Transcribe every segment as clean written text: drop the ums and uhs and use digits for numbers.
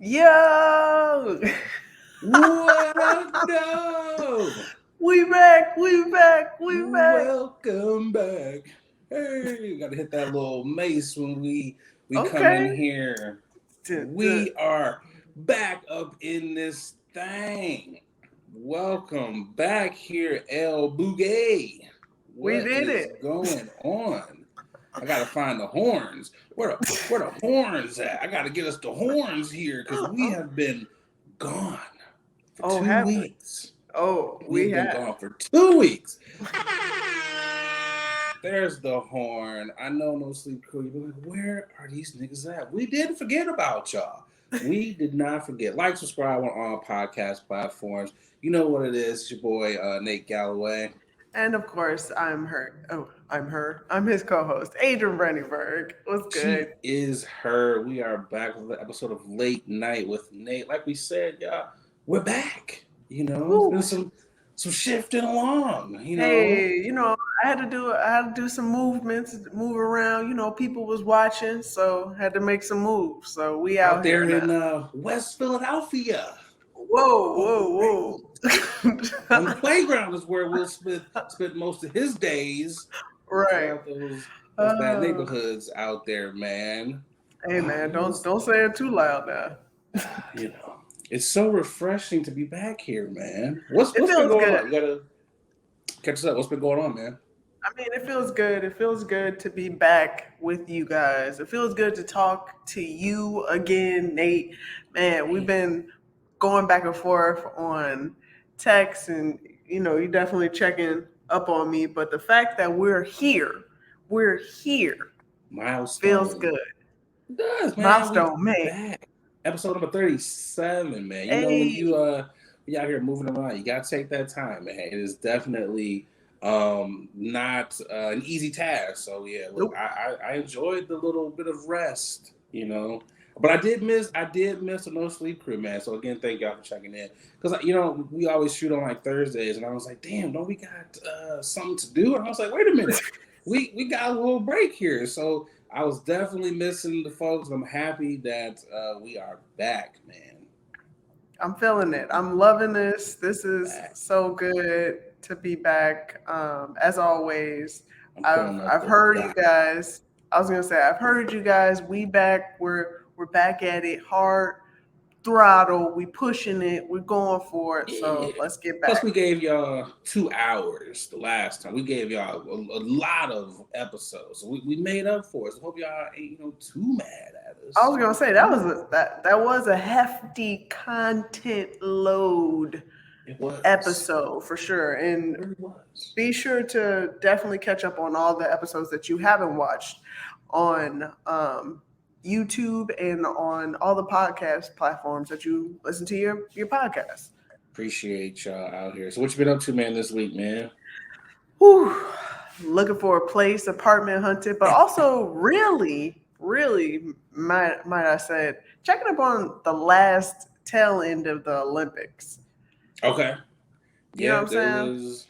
Yo! What up, though? We back, we back, we back. Welcome back. Hey, we gotta hit that little mace when we come in Okay. here. Duh, duh. We are back up in this thing. Welcome back here, El Bouguet. We What did is it. going on? I gotta find the horns. Where the horns at? I gotta get us the horns here because we have been gone for Oh, two have we? weeks. Oh, We we have been have. gone for 2 weeks. There's the horn. I know no sleep crew. You're like, where are these niggas at? We didn't forget about y'all. We did not forget. Like, subscribe on all podcast platforms. You know what it is. It's your boy Nate Galloway. And of course, I'm her. Oh, I'm her. I'm his co-host, Adrian Brandyberg. What's good? She is her. We are back with an episode of Late Night with Nate. Like we said, y'all, we're back. It's Woo. been some shifting along. Hey, I had to do some movements, move around. People was watching, so had to make some moves. So we Out out there here in now. West Philadelphia. Whoa, All right. whoa, On the whoa. playground is where Will Smith spent most of his days. Shout Right. out those bad Uh, neighborhoods out there, man. hey man, It don't was, don't say it too loud now. you know, it's so refreshing to be back here, man. What's It been feels going good. on? You gotta catch us up. What's been going on, man? I mean, it feels good. It feels good to be back with you guys. It feels good to talk to you again, Nate. Man, we've Man, been going back and forth on text, and you definitely checking up on me. But the fact that we're here, feels milestone. good. It does, man. We Milestone, man. back. Episode number 37, man. When Hey, you out here moving around, you gotta take that time, man. It is definitely not an easy task. So yeah, look, nope. I enjoyed the little bit of rest. But I did miss a no sleep crew, man. So again, thank y'all for checking in. Because we always shoot on like Thursdays, and I was like, damn, don't we got something to do? And I was like, wait a minute, we got a little break here. So I was definitely missing the folks. I'm happy that we are back, man. I'm feeling it. I'm loving this. This is Back. so good to be back. As always, I'm I've pulling up I've the heard you doc. guys. I was gonna say I've heard you guys. We back. We're back at it hard throttle. We pushing it. We're going for it. Yeah. So let's get Plus, back. we gave y'all 2 hours the last time. We gave y'all a lot of episodes, so we made up for it. So hope y'all ain't too mad at I us. was gonna say that was a hefty content load It was. episode for sure. It And really was. be sure to definitely catch up on all the episodes that you haven't watched on YouTube and on all the podcast platforms that you listen to your podcast. Appreciate y'all out here. So what you been up to, man, this week, man? Whew. Looking for a place, apartment hunted, but also really, really, might I said, checking up on the last tail end of the Olympics. Okay. You know what Yeah, I'm there saying? was.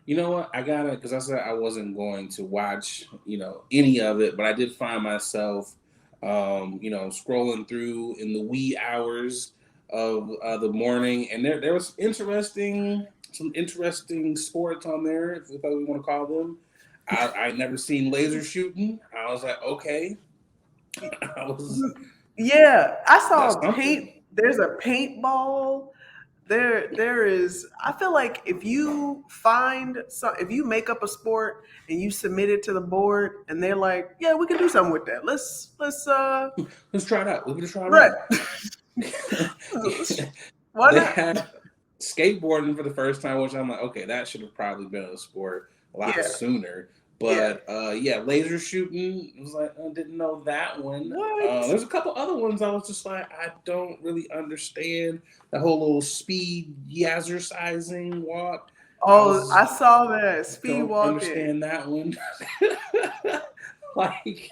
You know what? I gotta, because I said I wasn't going to watch, any of it, but I did find myself, scrolling through in the wee hours of the morning, and there was some interesting sports on there, if that's what we want to call them. I never seen laser shooting. I was like, okay, I was Yeah, I that's saw paint. something. There's a paintball. There is. I feel like if you make up a sport and you submit it to the board, and they're like, "Yeah, we can do something with that. Let's Let's try it out. Let me just try it right. out. Why They not? had skateboarding for the first time, which I'm like, okay, that should have probably been a sport a lot Yeah, sooner. yeah. But yeah, laser shooting was like I didn't know that one. What? There's a couple other ones I was just like I don't really understand the whole little speed jazzercising walk. I Oh, I was saw that speed don't walking. understand that one. like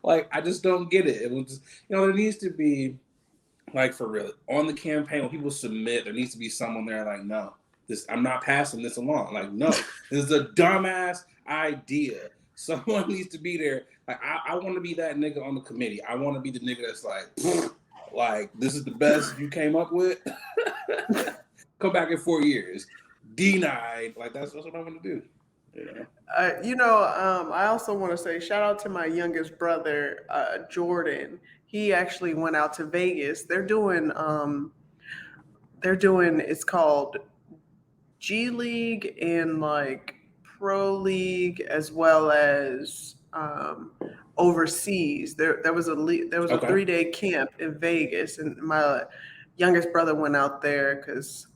like I just don't get it. It was just, there needs to be like for real on the campaign when people submit, there needs to be someone there like, no, this I'm not passing this along. Like, no, this is a dumbass idea. Someone needs to be there. Like, I want to be that nigga on the committee. I want to be the nigga that's like, Like, this is the best you came up with. Come back in 4 years. Denied. Like, that's what I'm gonna do. You know. I also want to say shout out to my youngest brother, Jordan. He actually went out to Vegas. They're doing it's called G League and like Pro League as well as overseas. There was a Okay. 3 day camp in Vegas, and my youngest brother went out there because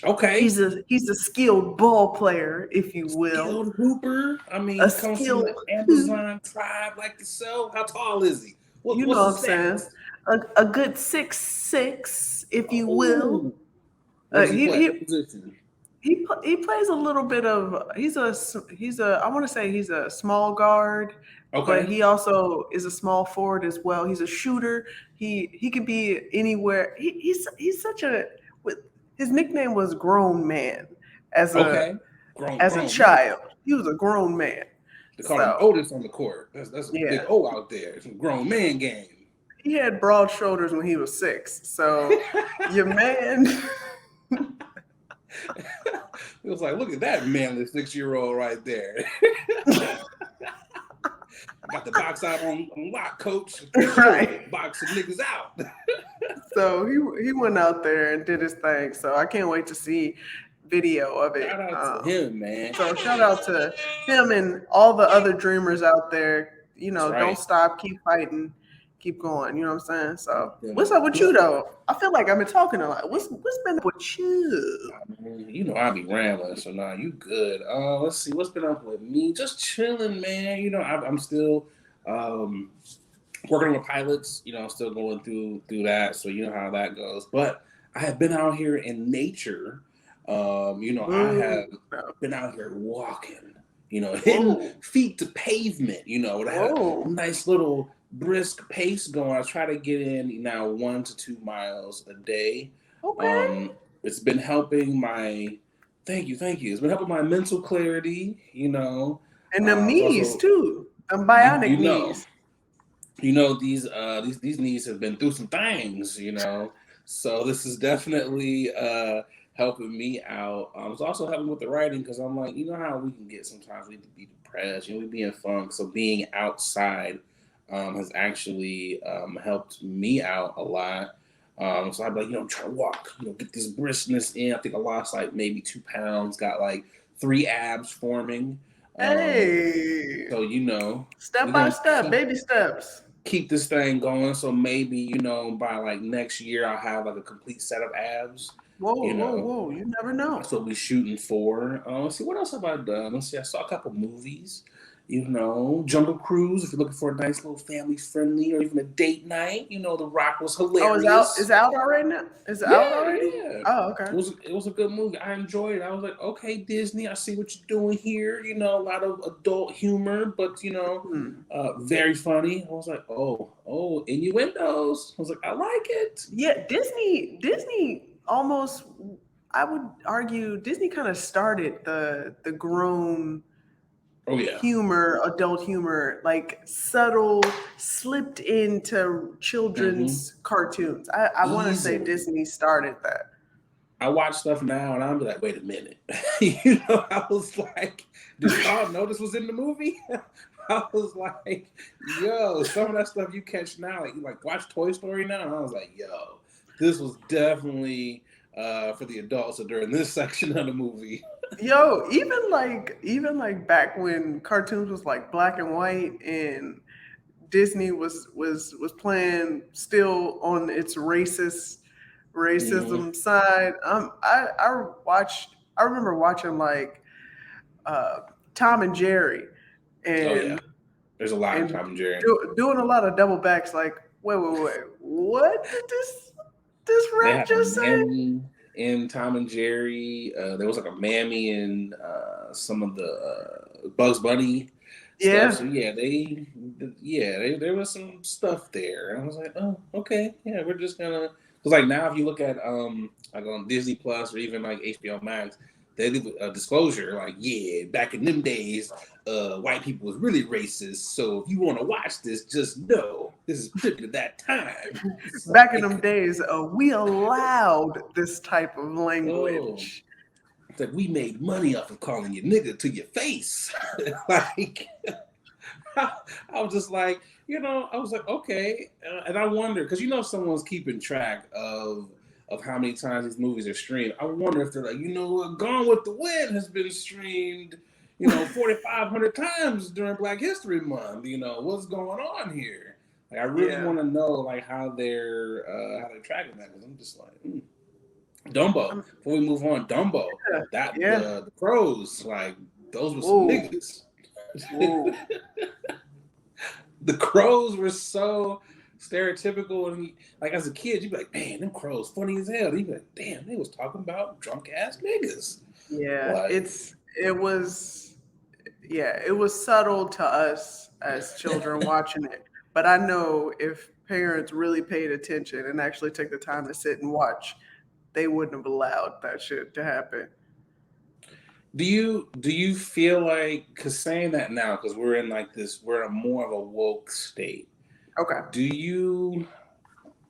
Okay. he's a skilled ball player, if you will, Skilled hooper. I a mean, comes from the skilled hoop. Amazon tribe like yourself. How tall is he? You know What's what his I'm saying? stats? A good 6'6", if you will. Oh, what does he He play? he What position? he plays a little bit of he's a I want to say he's a small guard, but Okay. he also is a small forward as well. He's a shooter. He could be anywhere. He's such a with his nickname was Grown Man as a Okay. as a Grown man. child. He was a grown man. They call him So Otis on the court. That's a big yeah, O out there. It's a grown man game. he had broad shoulders when he was 6. So your man. It was like, look at that manly 6-year-old right there. Got the box out on lock, coach. Right. Boxing niggas out. So he went out there and did his thing. So I can't wait to see video of it. Shout out to him, man. So shout out to him and all the other dreamers out there. That's Don't right. stop, keep fighting, keep going. You know what I'm saying? So Them what's up with you good. though? I feel like I've been talking a lot. What's been up with you? Man, you know I be rambling, so nah, you good. Let's see what's been up with me. Just chilling, man. You know I'm still um working with pilots. You know I'm still going through that, so you know how that goes. But I have been out here in nature. I have Ooh, been out here walking. Hitting whoa, feet to pavement. And I had a whoa. nice little brisk pace going. I try to get in now 1 to 2 miles a day. Okay. Um, it's been helping my thank you. It's been helping my mental clarity. And them It's knees also too. Them you, bionic you know knees. these knees have been through some things. So this is definitely helping me out. It's also helping with the writing because I'm like, you know how we can get sometimes we be depressed, we be in funk. So being outside has actually helped me out a lot. So I'm like, I'm trying to walk, get this briskness in. I think I lost like maybe 2 pounds, got like 3 abs forming. Um, Hey, so step we're by gonna step, baby steps. keep this thing going. So maybe by like next year I'll have like a complete set of abs. Whoa, You whoa, know, whoa! You never know. that's what we're shooting for. Let's see, what else have I done? Let's see, I saw a couple movies. Jungle Cruise. If you're looking for a nice little family friendly or even a date night, The Rock was Oh, it's out. hilarious. It's out already now. Is it out Yeah, already? yeah. Oh, okay. It was a good movie. I enjoyed it. I was like, okay, Disney, I see what you're doing here. A lot of adult humor, but Hmm. very funny. I was like, oh, innuendos. I was like, I like it. Yeah, Disney almost. I would argue Disney kind of started the grown Oh yeah. humor, adult humor, like subtle, slipped into Mm-hmm. children's cartoons. I want to say Easily. Disney started that. I watch stuff now and I'll be like, wait a minute. I was like, did y'all know this was in the movie? I was like, yo, some of that stuff you catch now, like you like watch Toy Story now, and I was like, yo, this was definitely for the adults during this section of the movie. Yo, even like back when cartoons was like black and white and Disney was playing still on its Hmm. racism side. I remember watching like uh, Tom and Jerry Oh yeah, and there's a lot of and Tom and Jerry. doing a lot of double backs. Like, wait, what did this They rap had a just say? mammy in Tom and Jerry. There was like a mammy in some of the Bugs Bunny stuff. So Yeah, there was some stuff there. And I was like, oh, okay, yeah, we're just gonna. Because like now, if you look at like on Disney Plus or even like HBO Max, they do a disclosure like, yeah, back in them days, white people was really racist. So if you want to watch this, just know. This is particularly that time. It's Back in them like, days, we allowed this type of oh, language. it's like we made money off of calling you nigga to your face. Like, I was just like, I was like, okay, and I wonder because someone's keeping track of how many times these movies are streamed. I wonder if they're like, what, Gone with the Wind has been streamed, 4,500 times during Black History Month. What's going on here? Like, I really Yeah. want to know like how they're tracking that because I'm just like, Dumbo. Before we move on, Dumbo, Yeah. that Yeah. the crows, like those were some Whoa. niggas. Whoa. The crows were so stereotypical, and like as a kid, you'd be like, "Man, them crows funny as hell." You'd be like, "Damn, they was talking about drunk ass niggas." Yeah. Like, It was it was subtle to us as children watching it. But I know if parents really paid attention and actually took the time to sit and watch, they wouldn't have allowed that shit to happen. do you feel like because saying that now because we're in like this, we're in a more of a woke state. Okay. Do you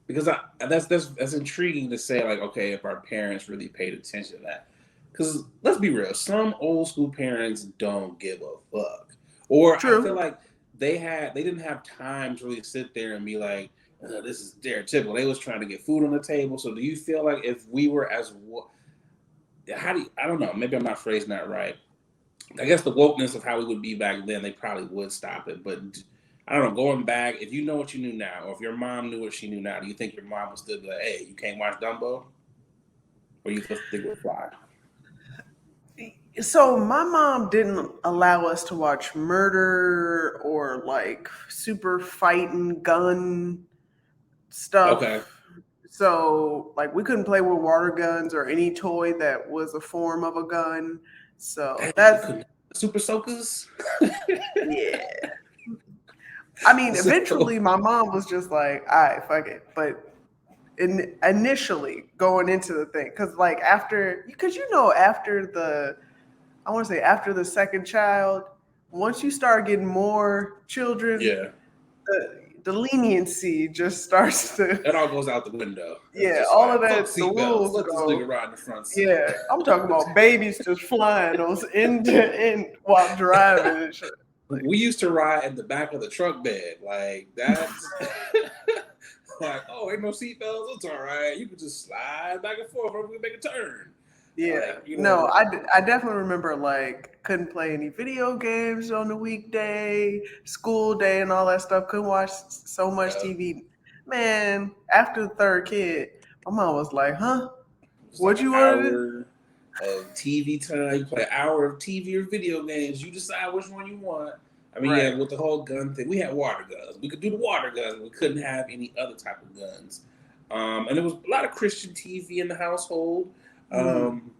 because that's intriguing to say like okay if our parents really paid attention to that because let's be real some old school parents don't give a fuck or I feel True. like they didn't have time to really sit there and be like this is stereotypical they was trying to get food on the table so do you feel like if we were how do you, I don't know maybe I'm not phrasing that right I guess the wokeness of how we would be back then, they probably would stop it. But I don't know, going back, if you know what you knew now, or if your mom knew what she knew now, do you think your mom would still be like, hey, you can't watch Dumbo? Or you just think it would fly? So my mom didn't allow us to watch murder or like super fighting gun Okay. stuff. So like we couldn't play with water guns or any toy that was a form of a gun. So Dang, you that's couldn't Super Soakers? yeah. I mean, So, eventually my mom was just like, all right, fuck it. But initially going into the thing, because like because after I want to say after the second child, once you start getting more children, yeah, the leniency just starts to, that all goes out the window. It's yeah, just all of like, fuck that, the seatbelts. rules Let this nigga go. ride in the front seat. Yeah, I'm talking about babies just flying those end to end while driving and shit. Like, We used to ride in the back of the truck bed. Like, that's like, oh, ain't no seatbelts. It's all right. You can just slide back and forth or we can make a turn. yeah, Like, no, I definitely remember like couldn't play any video games on the weekday, school day, and all that stuff. Couldn't watch so much uh, TV. Man, after the third kid, my mom was like, "Huh? it's like What an you want to do?" hour of TV time. You play an hour of TV or video games. You decide which one you want. I mean, yeah, Right. with the whole gun thing, we had water guns. We could do the water guns. We couldn't have any other type of guns. And there was a lot of Christian TV in the household. Hmm. Um,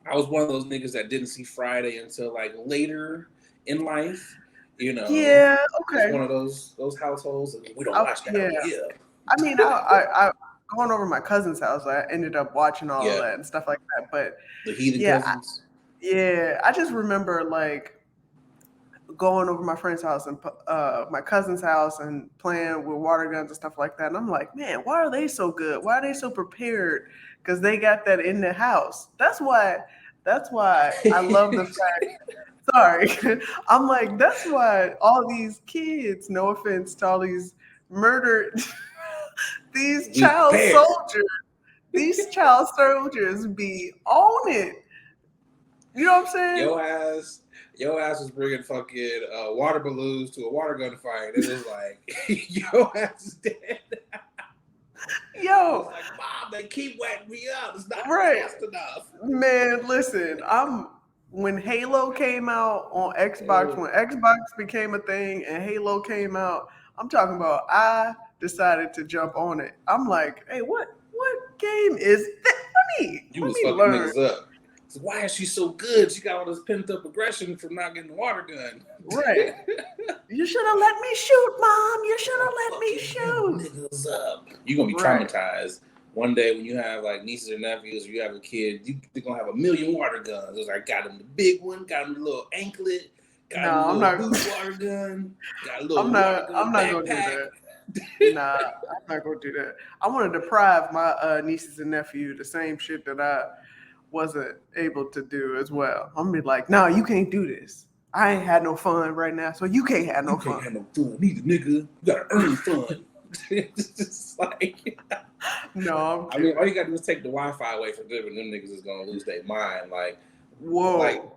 I was one of those niggas that didn't see Friday until like later in life. You know, Yeah. it's Okay. one of those households. We don't watch that Yeah. over here. I mean, I going over to my cousin's house. I ended up watching all of Yeah, that and stuff like that. But the heathen yeah, cousins. I just remember like going over my friend's house and my cousin's house and playing with water guns and stuff like that. And I'm like, man, why are they so good? Why are they so prepared? Because they got that in the house. That's why. That's why I love the fact. Sorry, I'm like that's why all these kids. No offense to all these murdered, these We was child prepared. soldiers. These child soldiers be on it. You know what I'm saying? Your ass, your ass was bringing fucking water balloons to a water gun fight. It was like your ass is dead. It was Yo, like, Mom, they keep wetting me up. It's not right. fast enough. Man, listen, I'm when Halo came out on Xbox, Oh, when Xbox became a thing and Halo came out, I'm talking about I decided to jump on it. I'm like, hey, what game is that? you Let was me fucking learn. niggas up. So why is she so good? She got all this pent up aggression from not getting the water gun. Right. You should have let me shoot, Mom. You should have I'm let me fucking them shoot. niggas up. You're gonna be Right. traumatized one day when you have like nieces or nephews, or you have a kid. They're gonna have a million water guns. It's like got him the big one, got him the little anklet, got No, him the I'm little not boot water gun, got a I'm little water not gun I'm not gonna do backpack. that. Nah, I'm not gonna do that. I want to deprive my nieces and nephew the same shit that I wasn't able to do as well. I'm gonna be like, no, you can't do this. I ain't had no fun right now, so you can't have You no can't fun. have no fun either, nigga. You gotta earn fun. It's just like, No, I'm I mean, kidding. all you gotta do is take the Wi-Fi away from them, and them niggas is gonna lose their mind. Like Whoa,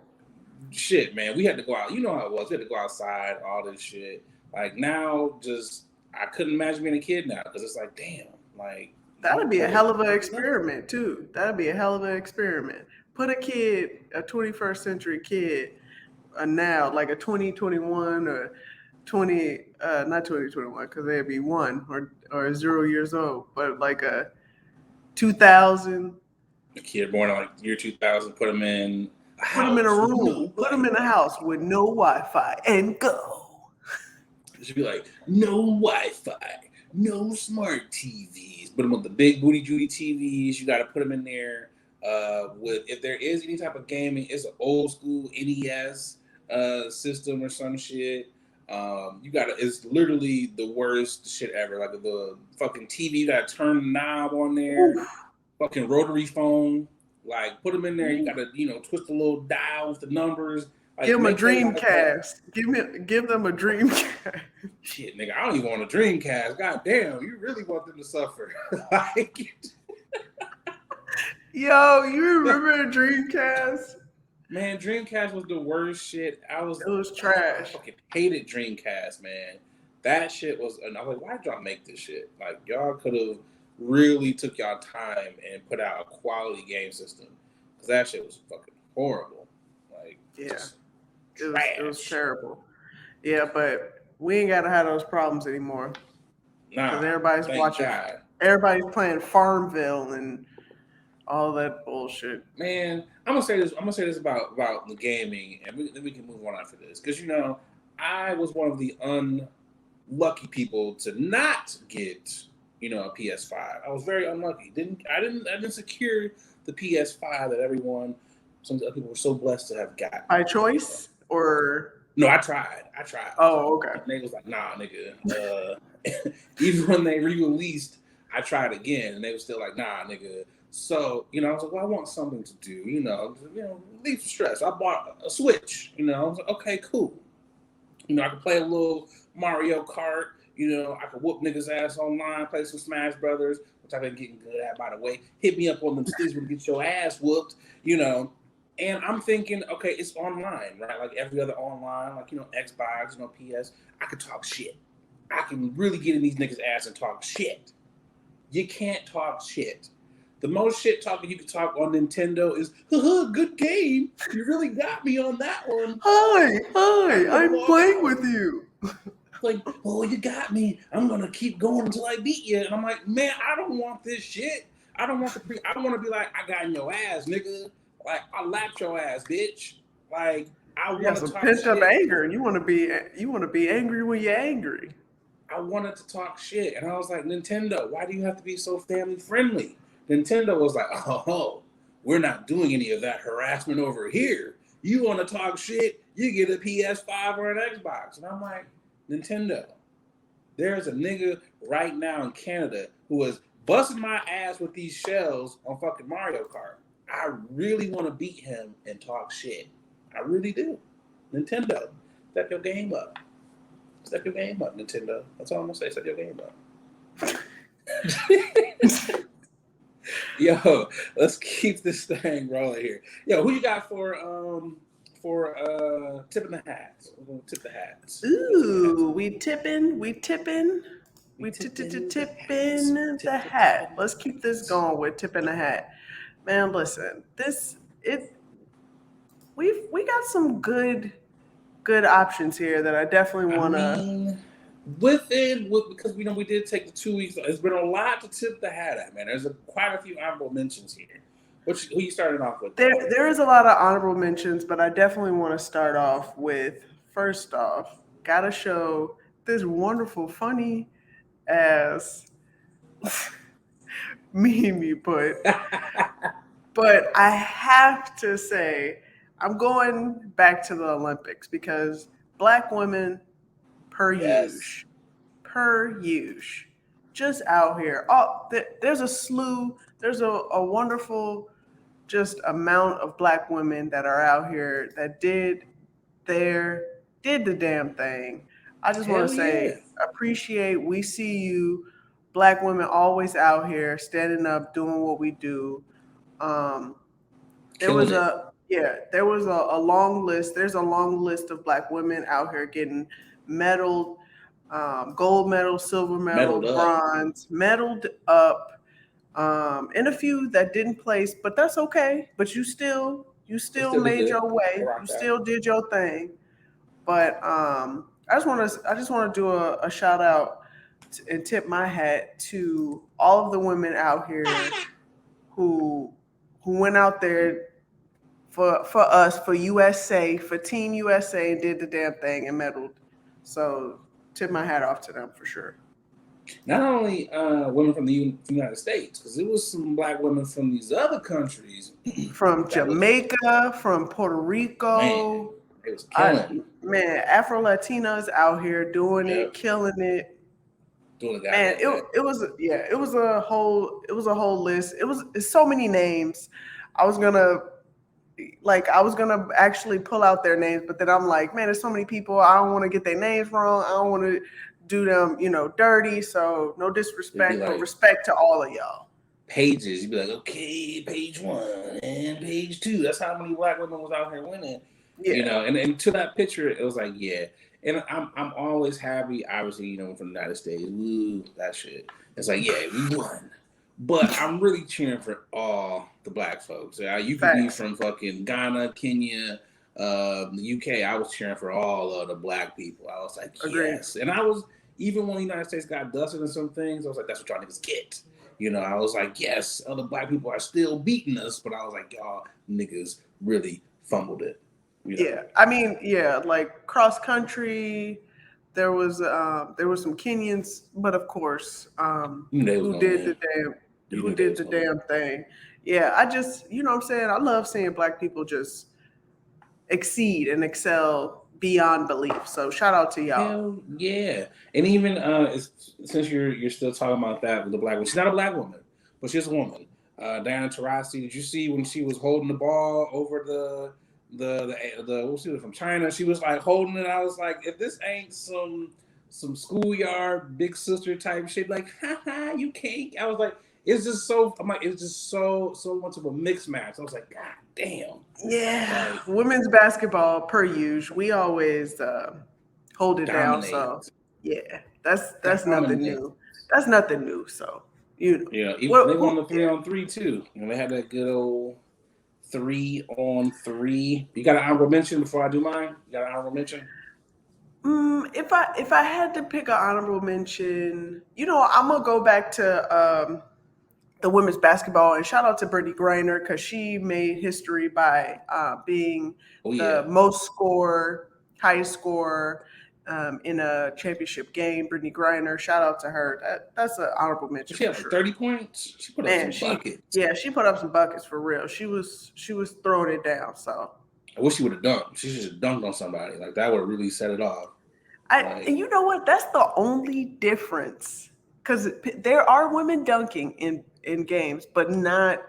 shit, man. We had to go out. You know how it was. We had to go outside, all this shit. Like now, just I couldn't imagine being a kid now because it's like, damn, like that'd no be a toys, hell of an nothing. experiment too. That'd be a hell of an experiment. Put a kid, a 21st century kid, now like a 2021 or 20, not 2021 because they'd be 1 or 0 years old, but like a 2000. A kid born in like year 2000, put them in a Put them in a house with room. no Put them in a Wi-Fi. house with no Wi-Fi and go. It should be like no Wi-Fi, no smart TVs. Put them on the big booty Judy TVs. You got to put them in there. With if there is any type of gaming, it's an old school NES system or some shit. You gotta. It's literally the worst shit ever. Like the fucking TV, you gotta turn the knob on there. Oof, Fucking rotary phone. Like put them in there. You oof. gotta twist the little dial with the numbers. Give Like them a make their life better. Dreamcast. Give them a Dreamcast. Shit, nigga, I don't even want a Dreamcast. God damn, you really want them to suffer. Like, Yo, you remember a Dreamcast? man, Dreamcast was the worst shit. It was I trash. fucking hated Dreamcast, man. That shit was, and I was like, why did y'all make this shit? Like, y'all could have really took y'all time and put out a quality game system. Because that shit was fucking horrible. Like, Yeah, just it was trash. terrible. Yeah, but we ain't gotta have those problems anymore because Nah, thank God. everybody's playing Farmville and all that bullshit. Man, I'm gonna say this. I'm gonna say this about the gaming, and then we can move on after this. Because I was one of the unlucky people to not get a PS5. I was very unlucky. I didn't secure the PS5 that some other people were so blessed to have gotten. By choice or No, I tried. I tried. oh, okay. And they was like, nah, nigga. Even when they re-released, I tried again, and they were still like, nah, nigga. So, I was like, well, I want something to do, relieve some stress. I bought a Switch, I was like, okay, cool. I could play a little Mario Kart, I could whoop niggas' ass online, play some Smash Brothers, which I've been getting good at, by the way. Hit me up on them sticks when you get your ass whooped, And I'm thinking, okay, it's online, right? Like every other online, like, Xbox, PS. I could talk shit. I can really get in these niggas' ass and talk shit. You can't talk shit. The most shit talking you can talk on Nintendo is, haha, good game. You really got me on that one. Hi, I'm playing with you. Like, oh, you got me. I'm gonna keep going until I beat you. And I'm like, man, I don't want this shit. I don't want I want to be like, I got in your ass, nigga. Like, I lapped your ass, bitch. Like, I You got want to some talk pent up shit. anger, and you want to be angry when you're angry. I wanted to talk shit, and I was like, Nintendo, why do you have to be so family friendly? Nintendo was like, oh, we're not doing any of that harassment over here. You want to talk shit, you get a PS5 or an Xbox. And I'm like, Nintendo, there's a nigga right now in Canada who is busting my ass with these shells on fucking Mario Kart. I really want to beat him and talk shit. I really do. Nintendo, step your game up. Step your game up, Nintendo. That's all I'm gonna say. Step your game up. Yo, let's keep this thing rolling here. Yo, who you got for tipping the hats? We're gonna tip the hats. Ooh, we tipping the hat. Let's keep this going with tipping the hat. Man, listen, we got some good options here that I definitely I wanna. mean, because we did take the 2 weeks. There's been a lot to tip the hat at, man. There's quite a few honorable mentions here. Who you started off with? There is a lot of honorable mentions, but I definitely want to start off with first off, gotta show this wonderful, funny ass meme you put. But I have to say, I'm going back to the Olympics because black women, per Yes. use, per use, just out here. Oh, there's a slew. There's a wonderful just amount of black women that are out here that their did the damn thing. I just want Hell to yeah. say appreciate. We see you, black women, always out here standing up, doing what we do. Um, there Killing was it. a long list. There's a long list of black women out here getting medaled, gold medal, silver medal, Meddled up. bronze, medaled up, and a few that didn't place, but that's okay. But you They still still did made good. your I way. You rock that. still did your thing. But I just want to do a shout out and tip my hat to all of the women out here who went out there for us, for USA, for Team USA, and did the damn thing and medaled. So tip my hat off to them for sure. Not only women from the United States, because it was some black women from these other countries From that was, Jamaica, from Puerto man, Rico, it was I killing. man, Afro Latinas out here doing it, Yep, killing it. doing the Man, goddamn thing. it was a whole list. It's so many names. I was gonna I was gonna actually pull out their names, but then I'm like, man, there's so many people. I don't want to get their names wrong. I don't want to do them, dirty. So no It'd be disrespect, but like respect to all of y'all. pages. You'd be like, okay, page 1 and page 2. That's how many black women was out here winning. Yeah, And to that picture, it was like, yeah. And I'm always happy, obviously, from the United States. Woo, that shit. It's like, yeah, we won. But I'm really cheering for all the black folks. You could be facts. from fucking Ghana, Kenya, the UK. I was cheering for all of the black people. I was like, Agreed. yes. And I was, even when the United States got dusted in some things, I was like, that's what y'all niggas get. I was like, yes, other black people are still beating us, but I was like, y'all niggas really fumbled it. Yeah, I mean, yeah, like cross country. There was some Kenyans, but of course, You knew they was gonna win. You who knew they did was the gonna win. damn thing. Yeah, I just what I'm saying. I love seeing black people just exceed and excel beyond belief. So shout out to y'all. Hell yeah! And even since you're still talking about that with the black woman, she's not a black woman, but she's a woman. Diana Taurasi, did you see when she was holding the ball over the what was from China? She was like holding it. I was like, if this ain't some schoolyard big sister type shit, like, haha, you can't. I was like, it's just so. I'm like, it's just so much of a mixed match. I was like, God damn. Yeah, Like, women's basketball per usual. We always hold it down. So dominate. yeah, that's nothing Dominate. new. That's nothing new. So Yeah, even they what, won the 3-on-3 too. And they had that good old 3-on-3. You got an honorable mention before I do mine? You got an honorable mention? If I had to pick an honorable mention, I'm gonna go back to the women's basketball and shout out to Brittany Griner because she made history by being Oh the yeah. highest scorer in a championship game. Brittany Griner, shout out to her. That's an honorable mention She for had like sure. 30 points. She put up Man, some buckets. she put up some buckets for real. She was throwing it down. So I wish she would have dunked. She should have dunked on somebody. Like that would have really set it off. and you know what? That's the only difference because there are women dunking in games, but not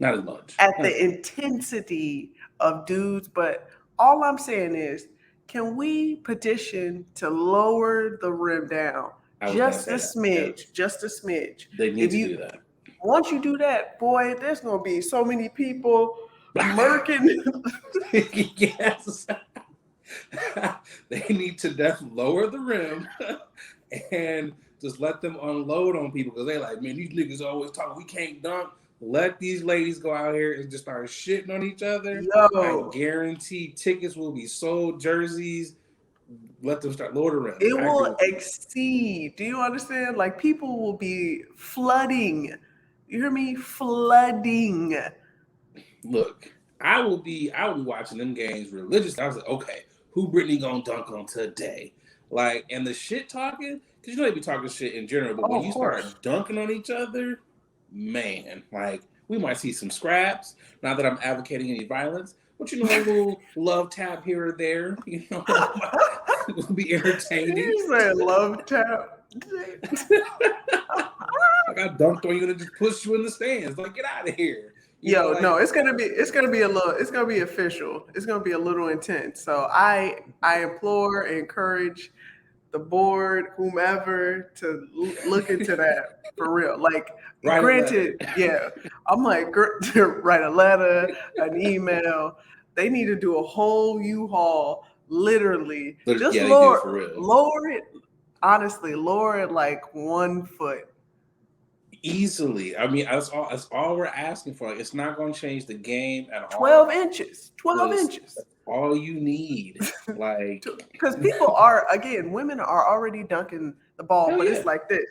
Not as much. at the intensity of dudes. But all I'm saying is, can we petition to lower the rim down I was gonna say that. Yeah. just a smidge? They need If to you do that. Once you do that, boy, there's gonna be so many people murking. Yes. They need to definitely lower the rim and just let them unload on people because they like, man, these niggas always talking, we can't dunk. Let these ladies go out here and just start shitting on each other. I Yo, guarantee tickets will be sold, jerseys. Let them start lower the rim. it I agree will with you. exceed. Do you understand? Like people will be flooding. You hear me? Flooding. Look, I will be watching them games religiously. I was like, okay, who Brittany gonna dunk on today? Like, and the shit talking, because they be talking shit in general, but Oh, when of you course. start dunking on each other, man, like we might see some scraps. Not that I'm advocating any violence, but a little love tap here or there, will be entertaining. You say love tap. Like I dunked on you and just pushed you in the stands. Like get out of here. Yo, Like no, it's gonna be a little, it's gonna be official. It's gonna be a little intense. So I implore and encourage the board, whomever, to look into that for real. Like, write a letter. granted, yeah, I'm like, write a letter, an email. They need to do a whole U-Haul, literally. But Just yeah, they do for real. lower it. Honestly, lower it like 1 foot. Easily. I mean, that's all we're asking for. Like, it's not going to change the game at 12 all. inches. 12 inches. That's all you need. Like, Because people are, again, women are already dunking the ball, hell but it's yeah. like this.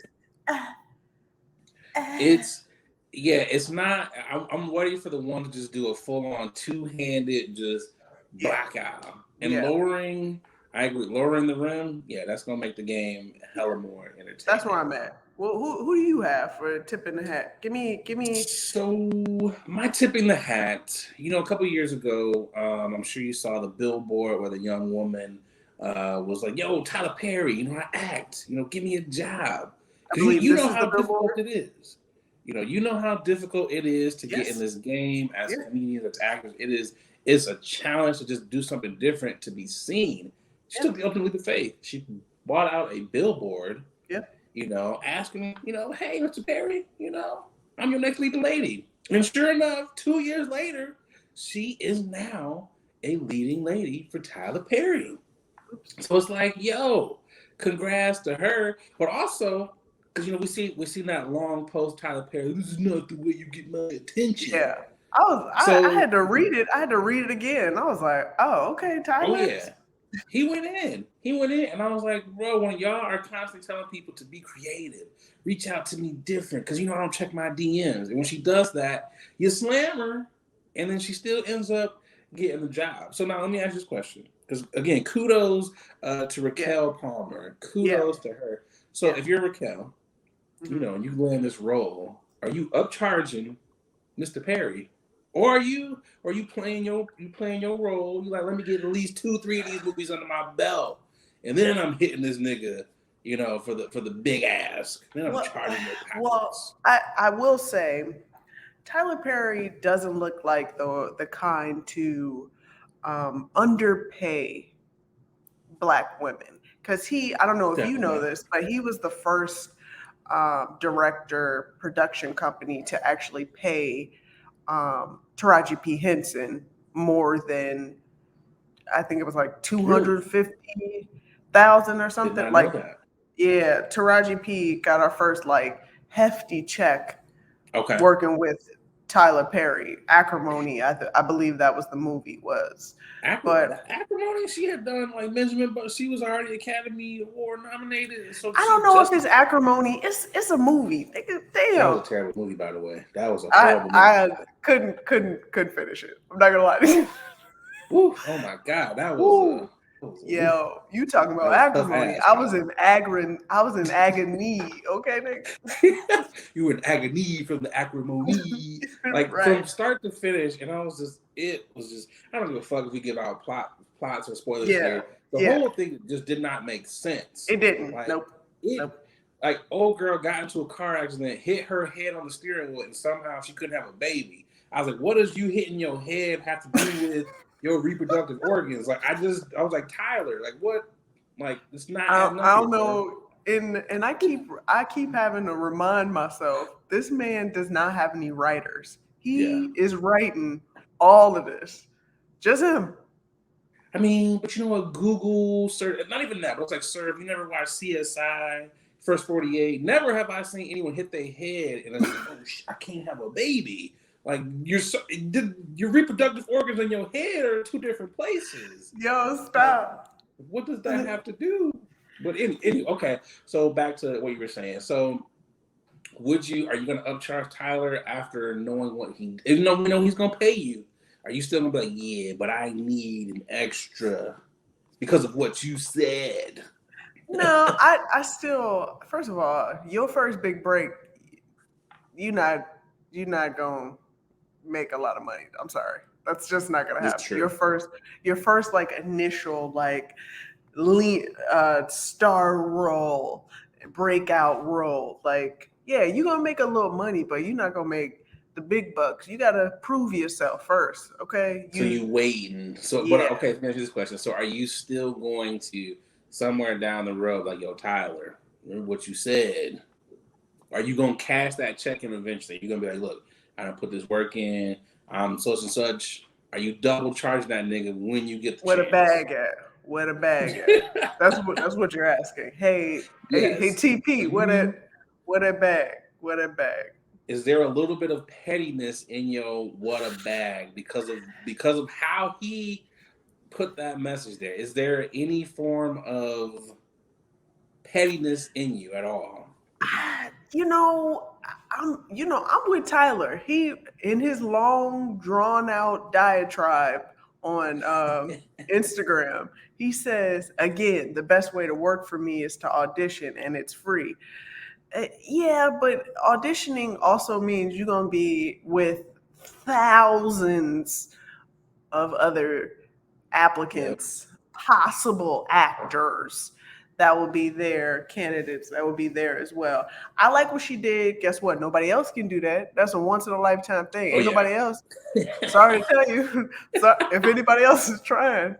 It's it's not. I'm ready for the one to just do a full on two-handed just blackout and lowering. I agree. Lowering the rim, that's gonna make the game hella more entertaining. That's where I'm at. Well, who do you have for tipping the hat? Give me. So my tipping the hat. A couple years ago, I'm sure you saw the billboard where the young woman was like, "Yo, Tyler Perry, I act. Give me a job." I believe You this know is how the billboard. difficult it is. You know how difficult it is to get Yes. in this game as comedians, as actors. It's a challenge to just do something different to be seen. She took the ultimate leap of faith. She bought out a billboard. Asking, hey, Mr. Perry, I'm your next leading lady. And sure enough, 2 years later, she is now a leading lady for Tyler Perry. So it's like, yo, congrats to her. But also, because we see that long post Tyler Perry, this is not the way you get my attention. Yeah. I had to read it. I had to read it again. I was like, oh, okay, Tyler. Oh yeah. He went in, and I was like, bro, when y'all are constantly telling people to be creative, reach out to me different, because I don't check my DMs. And when she does that, you slam her, and then she still ends up getting the job. So now let me ask you this question, because again, kudos to Raquel Palmer. Kudos to her. So if you're Raquel, and you land this role, are you upcharging Mr. Perry? Or are you playing your role? You like, let me get at least 2-3 of these movies under my belt, and then I'm hitting this nigga, for the big ask. Then I'm charging your pockets. Well, I will say, Tyler Perry doesn't look like the kind to underpay Black women, because I don't know if you know this, but he was the first director production company to actually pay Taraji P. Henson more than, I think it was like 250,000 or something. Did not know that. Yeah, Taraji P. got our first hefty check. Okay. Working with Tyler Perry. Acrimony, I believe that was the movie was. Acrimony, she had done Benjamin, but she was already Academy Award nominated. So I don't know if it's Acrimony. It's a movie. Damn. That was a terrible movie, by the way. That was a horrible movie. I couldn't finish it. I'm not gonna lie to you. Oh my god, that was. Yo, you talking about acrimony? I was in agony. Okay, nigga. You were in agony from the acrimony, from start to finish, and it was just. I don't give a fuck if we give out plots or spoilers here. The whole thing just did not make sense. It didn't. Nope. Old girl got into a car accident, hit her head on the steering wheel, and somehow she couldn't have a baby. I was like, what does you hitting your head have to do with your reproductive organs? I was like, Tyler, what? It's not. I don't know. And I keep having to remind myself, this man does not have any writers. He is writing all of this. Just him. I mean, but you know what? Google search, not even that, but it's like, sir, if you never watched CSI, First 48, never have I seen anyone hit their head and it's like, oh, I can't have a baby. Your reproductive organs in your head are two different places. Yo, stop. What does that have to do? But anyway, okay. So back to what you were saying. So, are you going to upcharge Tyler after knowing what we know he's going to pay you? Are you still going to be like, yeah, but I need an extra because of what you said? No, I still. First of all, your first big break, you're not going to make a lot of money. I'm sorry. That's just not gonna happen. True. Your first initial star role breakout role. Like, yeah, you're gonna make a little money, but you're not gonna make the big bucks. You gotta prove yourself first, okay? So you waiting. So, but Yeah. okay, let me ask you this question. So, are you still going to somewhere down the road, like, yo, Tyler, remember what you said? Are you gonna cash that check in eventually? You're gonna be like, look, I done put this work in. I'm such and such. Are you double charging that nigga when you get the Where the chance? bag at? Where the bag at? That's what you're asking. Hey, Yes. TP, Mm-hmm. where that bag? Where that bag? Is there a little bit of pettiness in your what a bag because of how he put that message there? Is there any form of pettiness in you at all? You know, I'm with Tyler. He in his long, drawn out diatribe on Instagram, he says again, the best way to work for me is to audition, and it's free. Yeah, but auditioning also means you're gonna be with thousands of other Yep. applicants, possible actors that will be there, candidates that will be there as well. I like what she did. Guess what? Nobody else can do that. That's a once in a lifetime thing. Oh Ain't yeah. nobody else. Sorry to tell you. So if anybody else is trying,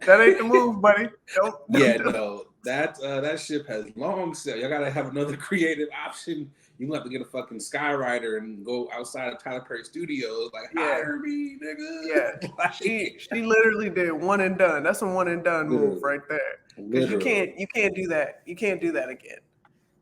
that ain't the move, buddy. Don't. Yeah, no, that ship has long sailed. Y'all gotta have another creative option. You gonna have to get a fucking skywriter and go outside of Tyler Perry Studios, like Yeah, hire me, yeah. nigga. She literally did one and done. That's a one and done move Literally, right there. Because you literally. can't do that. You can't do that again.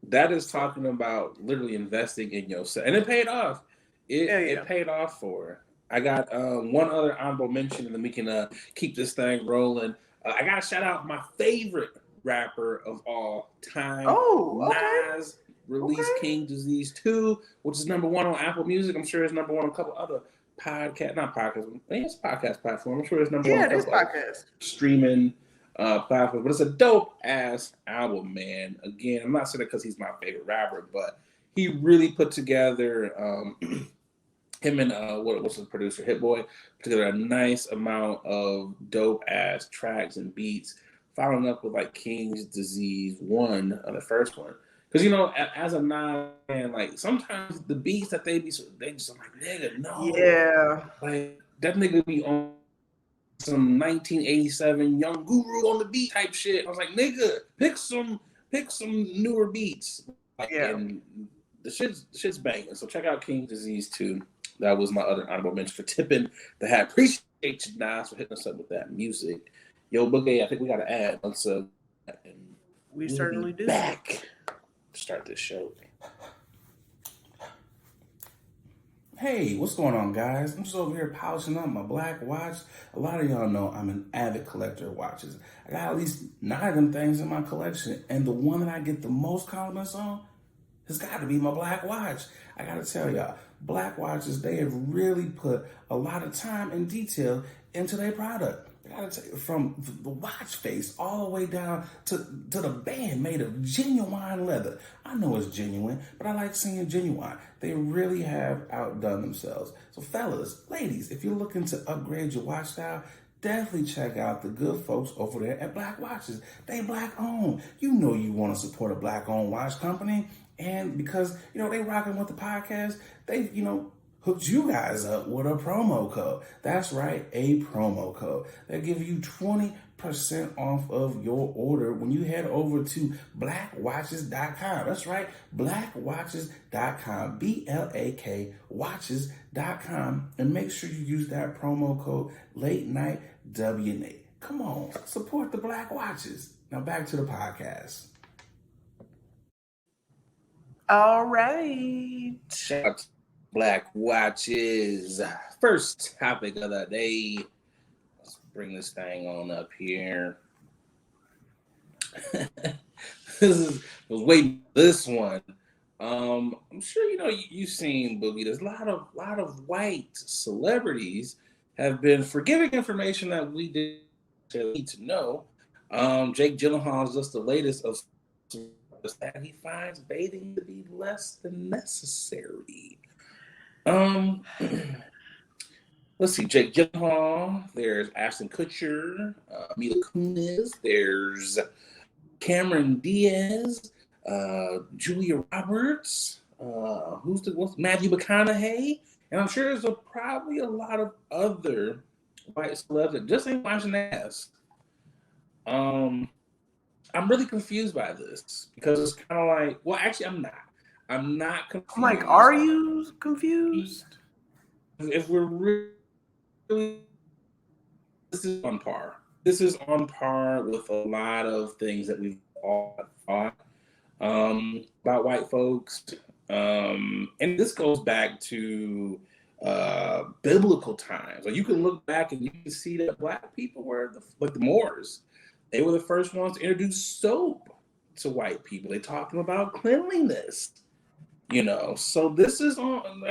That is So talking about literally investing in yourself, and it paid off. It yeah, it yeah. paid off for her. I got one other honorable mention, and then we can keep this thing rolling. I got to shout out my favorite rapper of all time, Oh, Nas. okay, Released okay. King Disease 2, which is #1 on Apple Music. I'm sure it's #1 on a couple other not podcast. I think it's a podcast platform. I'm sure it's #1 on Yeah, a this couple other podcast. streaming platforms. But it's a dope ass album, man. Again, I'm not saying it because he's my favorite rapper, but he really put together him and what's his producer, Hit Boy, put together a nice amount of dope ass tracks and beats, following up with like King's Disease 1, the first one. Because as a non man, like sometimes the beats that they just I'm like, nigga, no, Yeah, like that nigga be on some 1987 Young Guru on the beat type shit. I was like, nigga, pick some newer beats. Like, yeah. and the shit's banging. So check out King Disease 2. That was my other honorable mention for tipping the hat. Appreciate you, Nas, for hitting us up with that music. Yo, Boogie, I think we got to add once and We we'll be certainly do. back to start this show. Hey, what's going on, guys? I'm just over here polishing up my black watch. A lot of y'all know I'm an avid collector of watches. I got at least 9 of them things in my collection, and the one that I get the most compliments on has got to be my black watch. I gotta tell y'all, black watches, they have really put a lot of time and detail into their product. I gotta tell you, from the watch face all the way down to the band made of genuine leather. I know it's genuine, but I like seeing genuine. They really have outdone themselves. So fellas, ladies, if you're looking to upgrade your watch style, definitely check out the good folks over there at Black Watches. They black owned. You know you want to support a black owned watch company. And because, they rocking with the podcast, they, hooked you guys up with a promo code. That's right, a promo code. They give you 20% off of your order when you head over to blackwatches.com. That's right, blackwatches.com, BLAK watches.com, and make sure you use that promo code late night WNA. Come on, support the Black Watches. Now back to the podcast. All right. Shout out to Black Watches. First topic of the day. Let's bring this thing on up here. I was waiting for this one. I'm sure you've seen Boogie. There's a lot of white celebrities have been forgiving information that we didn't need to know. Jake Gyllenhaal is just the latest of that he finds bathing to be less than necessary. Let's see, Jake Gyllenhaal. There's Ashton Kutcher, Mila Kunis. There's Cameron Diaz. Julia Roberts, what's Matthew McConaughey, and I'm sure there's probably a lot of other white celebs that just ain't washing ass. I'm really confused by this because it's kind of like, well, actually, I'm not. I'm not I'm like, are confused. you confused? If we're really, this is on par. This is on par with a lot of things that we've all thought about white folks. And this goes back to biblical times. Like you can look back and you can see that black people were like the Moors. They were the first ones to introduce soap to white people. They taught them about cleanliness. So this is on.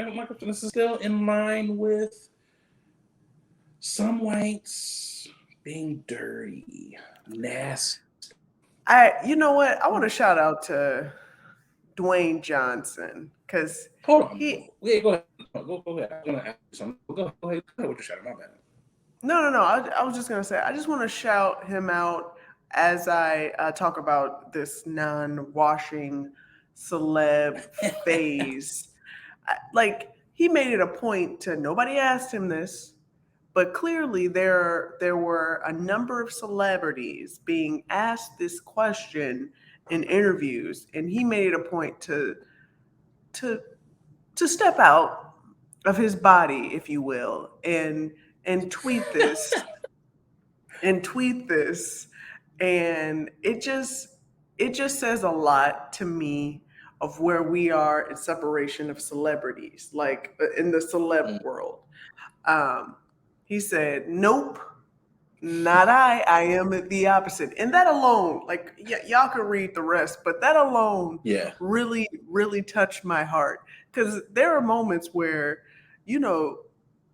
This is still in line with some whites being dirty, nasty. You know what? I want to shout out to Dwayne Johnson because Hold on. he. Wait, go ahead. Go ahead. I'm gonna ask you something. Go ahead. Go ahead with your shout. My bad. No. I was just gonna say I just want to shout him out as I talk about this non-washing celeb phase. Like he made it a point to nobody asked him this, but clearly there were a number of celebrities being asked this question in interviews, and he made it a point to to step out of his body, if you will, and tweet this and tweet this, and it just says a lot to me of where we are in separation of celebrities, like in the celeb Mm, world. Um, he said, "Nope, not I. I am the opposite." And that alone, like y'all can read the rest, but that alone yeah. really, really touched my heart because there are moments where, you know,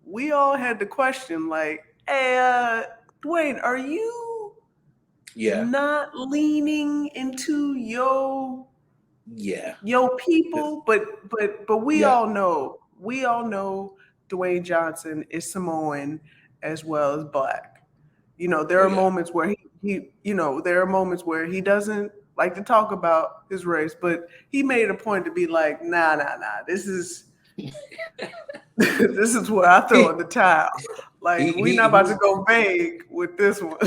we all had the question, like, "Hey, Dwayne, are you Yeah. not leaning into Yeah. your people?" But Yeah. we all know Dwayne Johnson is Samoan as well as black. There Oh are yeah. moments where there are moments where he doesn't like to talk about his race, but he made a point to be like, nah, this is this is where I throw in he the towel. Like, he we not about to go vague with this one.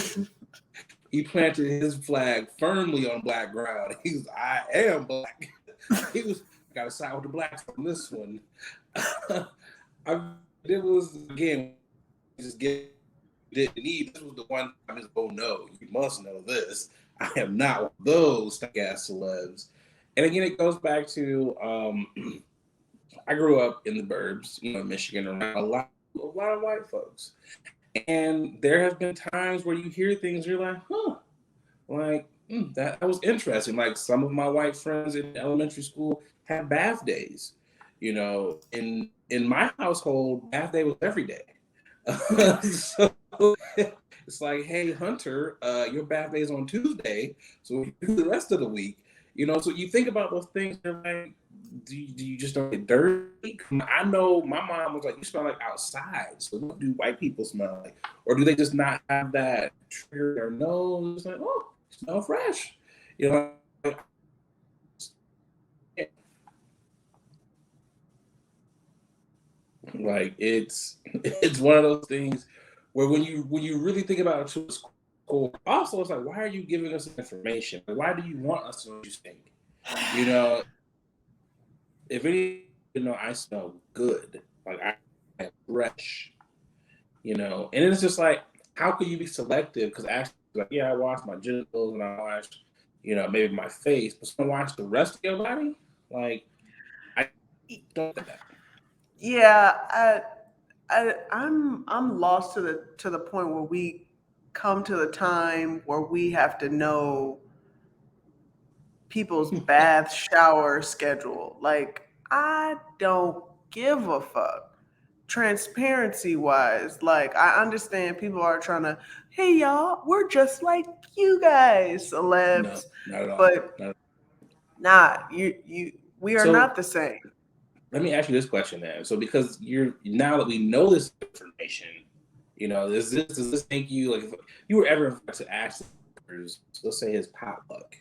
he planted his flag firmly on black ground. I am black. He was got to side with the blacks on this one. It was again just get didn't need. This was the one time. Oh no, you must know this. I am not one of those stuck ass celebs. And again, it goes back to I grew up in the burbs, Michigan, around a lot of white folks. And there have been times where you hear things, you're like, huh, like that was interesting. Like some of my white friends in elementary school had bath days. In my household, bath day was every day. So it's like, hey, Hunter, your bath day is on Tuesday, so do the rest of the week. So you think about those things, you're like, do you just don't get dirty? I know my mom was like, you smell like outside. So what do white people smell like? Or do they just not have that trigger their nose? It's like, oh, smell fresh. You know, like it's one of those things where when you really think about it to its core, also it's like, why are you giving us information? Why do you want us to know what you think? You know, if any, I smell good. Like I am fresh. And it's just like, how could you be selective? Because actually, like, yeah, I wash my genitals and I wash, maybe my face, but someone wash the rest of your body? Like, I don't think that. Yeah, I'm lost to the point where we come to the time where we have to know people's bath shower schedule. Like, I don't give a fuck. Transparency wise, like, I understand people are trying to, hey y'all, we're just like you guys, No, celebs, not at all. but nah, we are So not the same. let me ask you this question then. So because now that we know this information, does this make you like if you were ever to ask, let's say his potluck,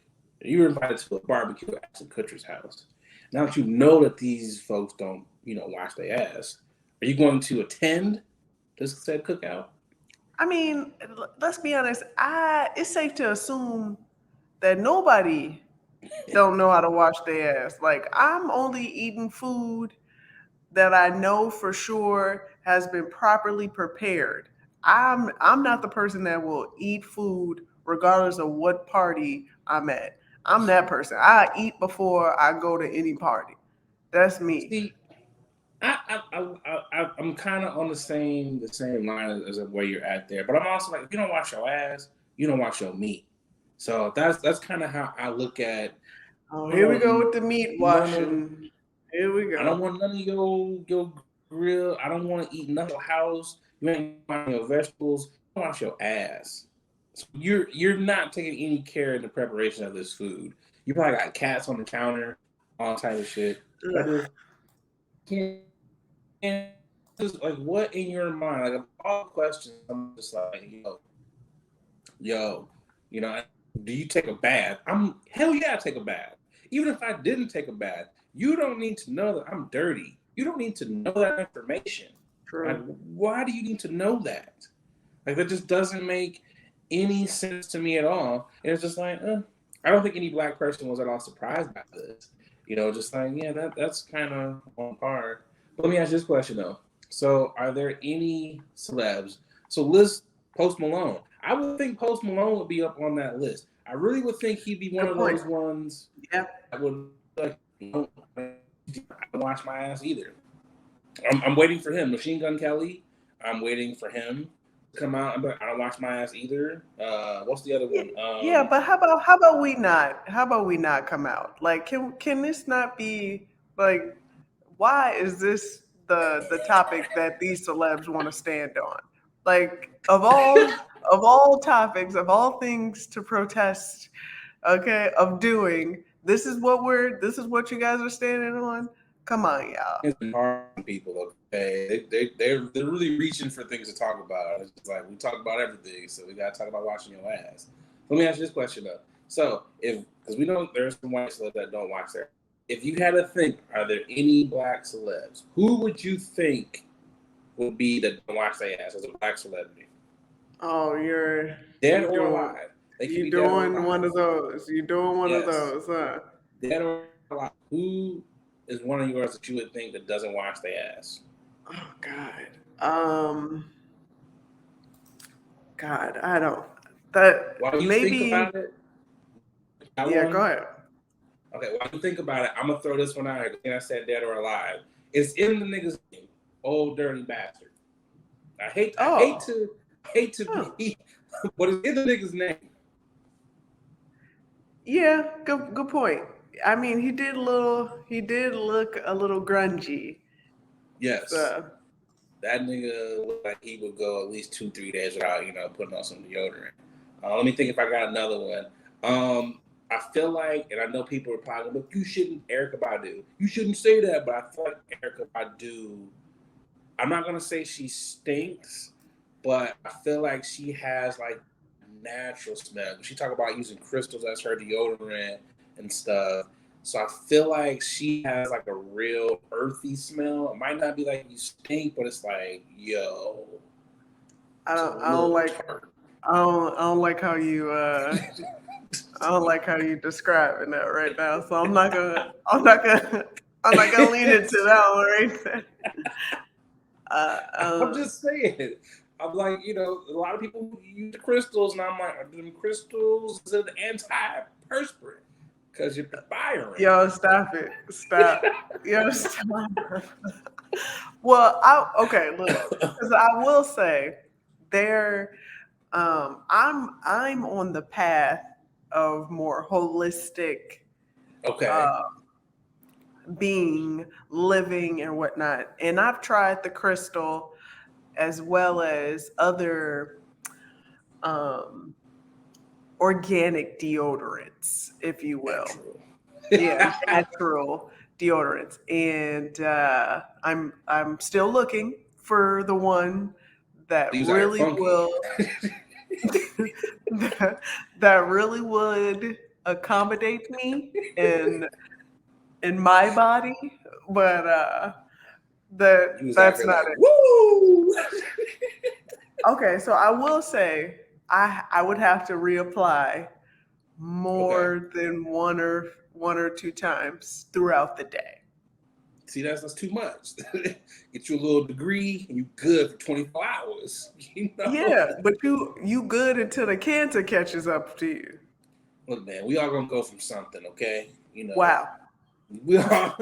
You were invited to a barbecue at Ashton Kutcher's house. Now that you know that these folks don't, wash their ass, are you going to attend this said cookout? I mean, let's be honest. It's safe to assume that nobody don't know how to wash their ass. Like I'm only eating food that I know for sure has been properly prepared. I'm not the person that will eat food regardless of what party I'm at. I'm that person. I eat before I go to any party. That's me. See, I'm kind of on the same line as where you're at there, but I'm also like, if you don't wash your ass, you don't wash your meat. So that's kind of how I look at. Oh, I don't here we go want with the meat none of. washing. Here we I don't go. want none of your grill. I don't want to eat none of your house. You ain't washing your vegetables. You wash your ass. So you're not taking any care in the preparation of this food. You probably got cats on the counter, all type of shit. But Ugh, can't just like what in your mind? Like of all questions, I'm just like, yo, you know, do you take a bath? I'm hell yeah, I take a bath. Even if I didn't take a bath, you don't need to know that I'm dirty. You don't need to know that information. Like, true. why do you need to know that? Like that just doesn't make any sense to me at all. And it's just like, I don't think any black person was at all surprised by this. Just like, yeah, that's kind of on par. But let me ask you this question though. So, are there any celebs? So, list Post Malone. I would think Post Malone would be up on that list. I really would think he'd be one Good of point. those ones Yeah. that would like, I don't wash my ass either. I'm waiting for him. Machine Gun Kelly. I'm waiting for him to come out. I don't wash my ass either. What's the other Yeah, one? yeah, but how about we not? How about we not come out? Like, can this not be like? Why is this the topic that these celebs want to stand on? Like, of all topics, of all things to protest, okay, of doing, this is what you guys are standing on. Come on, y'all. It's been hard on people. Okay, they're really reaching for things to talk about. It's just like we talk about everything, so we gotta talk about washing your ass. Let me ask you this question though. So if because we know there's some white celebs that don't wash their, if you had to think, are there any black celebs? Who would you think would be that don't wash their ass as a black celebrity, Oh, dead you or doing alive? They could you be dead or doing one alive. of those. You doing one of Yes, those, huh? dead or alive. Who is one of yours that you would think that doesn't wash their ass? Oh God. Um God, I don't. That While you think maybe. about it, that Yeah, go one. ahead. Okay, while you think about it, I'm gonna throw this one out here. And I said dead or alive. It's in the nigga's name. Old dirty bastard. Oh, I hate to huh. be, but it's in the nigga's name. Yeah, good point. I mean, he did look a little grungy. Yes, So, that nigga looked like he would go at least 2-3 days without putting on some deodorant. Let me think if I got another one. I feel like, and I know people are probably, but you shouldn't, Erica Badu. You shouldn't say that, but I feel like Erica Badu. I'm not gonna say she stinks, but I feel like she has like natural smell. She talk about using crystals as her deodorant and stuff. So I feel like she has like a real earthy smell. It might not be like you stink, but it's like, yo, I it's a don't I don't little like tart. I don't like how you I don't like how you describing that right now. So I'm not gonna lean into that one right there. Uh, I'm uh, just saying. I'm like, a lot of people use the crystals, and I'm like, are them crystals is an antiperspirant because you're perspiring. yo, stop it. Stop. Yo, stop. Well, okay, look, because I will say there I'm on the path of more holistic Okay, uh being, living and whatnot. And I've tried the crystal as well as other um organic deodorants, if you will. natural. Yeah, natural deodorants. And I'm still looking for the one that These are really funky. will that really would accommodate me in my body, but You was out that's here not like, it. woo! Okay, so I will say I would have to reapply Okay. more than one or two times throughout the day. See, that's too much. Get you a little degree and you good for 24 hours. You know? Yeah, but you good until the cancer catches up to you. Look, man, we all gonna go from something, okay? You know, Wow. we all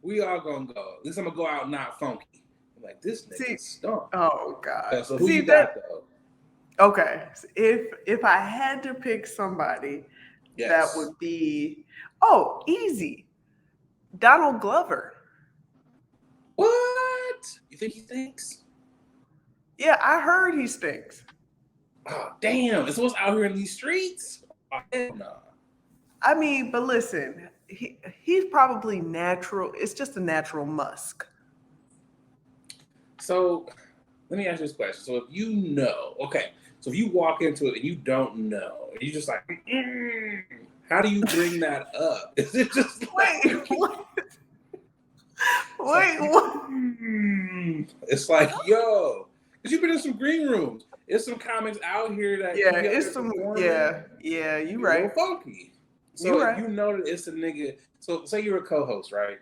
we all gonna go. At least I'm gonna go out not funky. I'm like, this nigga See, stunk. oh God. So who See you that? got though? Okay. If I had to pick somebody, that Yes. would be easy. Donald Glover. What? You think he stinks? Yeah, I heard he stinks. Oh, damn. It's what's out here in these streets? Oh, hell no. I mean, but listen, he's probably natural. It's just a natural musk. So let me ask you this question. So if you know, okay, so if you walk into it and you don't know, and you just like, how do you bring that up? Is it just Wait, like, what? it's like, Wait, what? it's like, yo, because you've been in some green rooms. There's some comics out here that Yeah, you be out it's there some. performing. Yeah, you Be a little right. funky. You So if right. you know that it's a nigga, so say you're a co-host, right?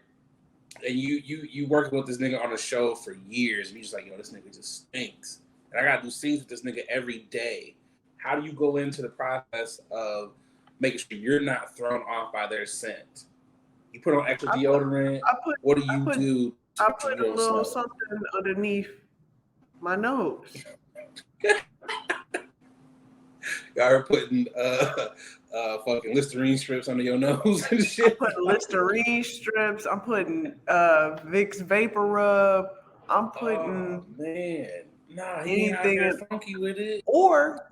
And you working with this nigga on a show for years, and you just like, yo, this nigga just stinks. And I gotta do scenes with this nigga every day. How do you go into the process of making sure you're not thrown off by their scent? You put on extra I put, deodorant. I put, What do I you put, do to I make sure you put a don't little smell something underneath my nose. it? Y'all are putting fucking Listerine strips under your nose and I'm shit. putting Listerine strips. I'm putting Vicks Vapor Rub. I'm Oh putting man. Nah, he ain't out anything here in, funky with it. or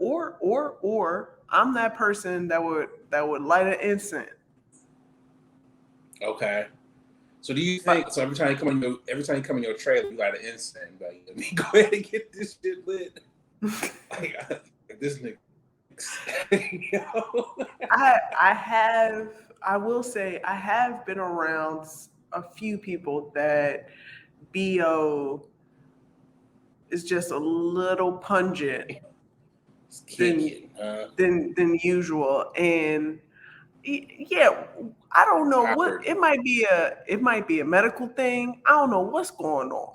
I'm that person that would light an incense. Okay. So do you But think so every time you come in your trailer, you got an incense, like let me go ahead and get this shit lit. Like this nigga. Yo. I will say I have been around a few people that BO is just a little pungent It's than kicking, huh? than usual, and yeah, I don't know what Howard. it might be a medical thing. I don't know what's going on,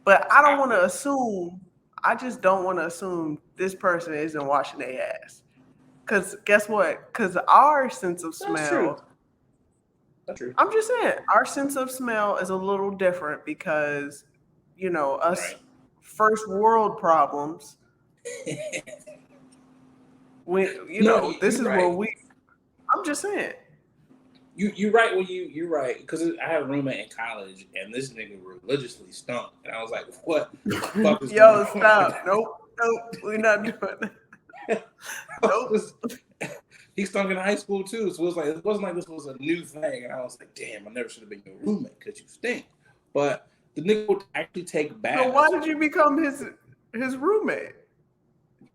but I don't want to Howard. assume. I just don't want to assume this person isn't washing their ass. Because guess what? Because our sense of That's true. smell, That's true. I'm just saying, our sense of smell is a little different because, us Right. first world problems, No, this you're is where right. I'm just saying. You're right when you're right because I had a roommate in college and this nigga religiously stunk and I was like, what the fuck is going Yo, on? stop. Nope. We're not doing that. Nope. He stunk in high school too, so it wasn't like this was a new thing. And I was like, damn, I never should have been your roommate because you stink. But the nigga would actually take So why baths. did you become his roommate?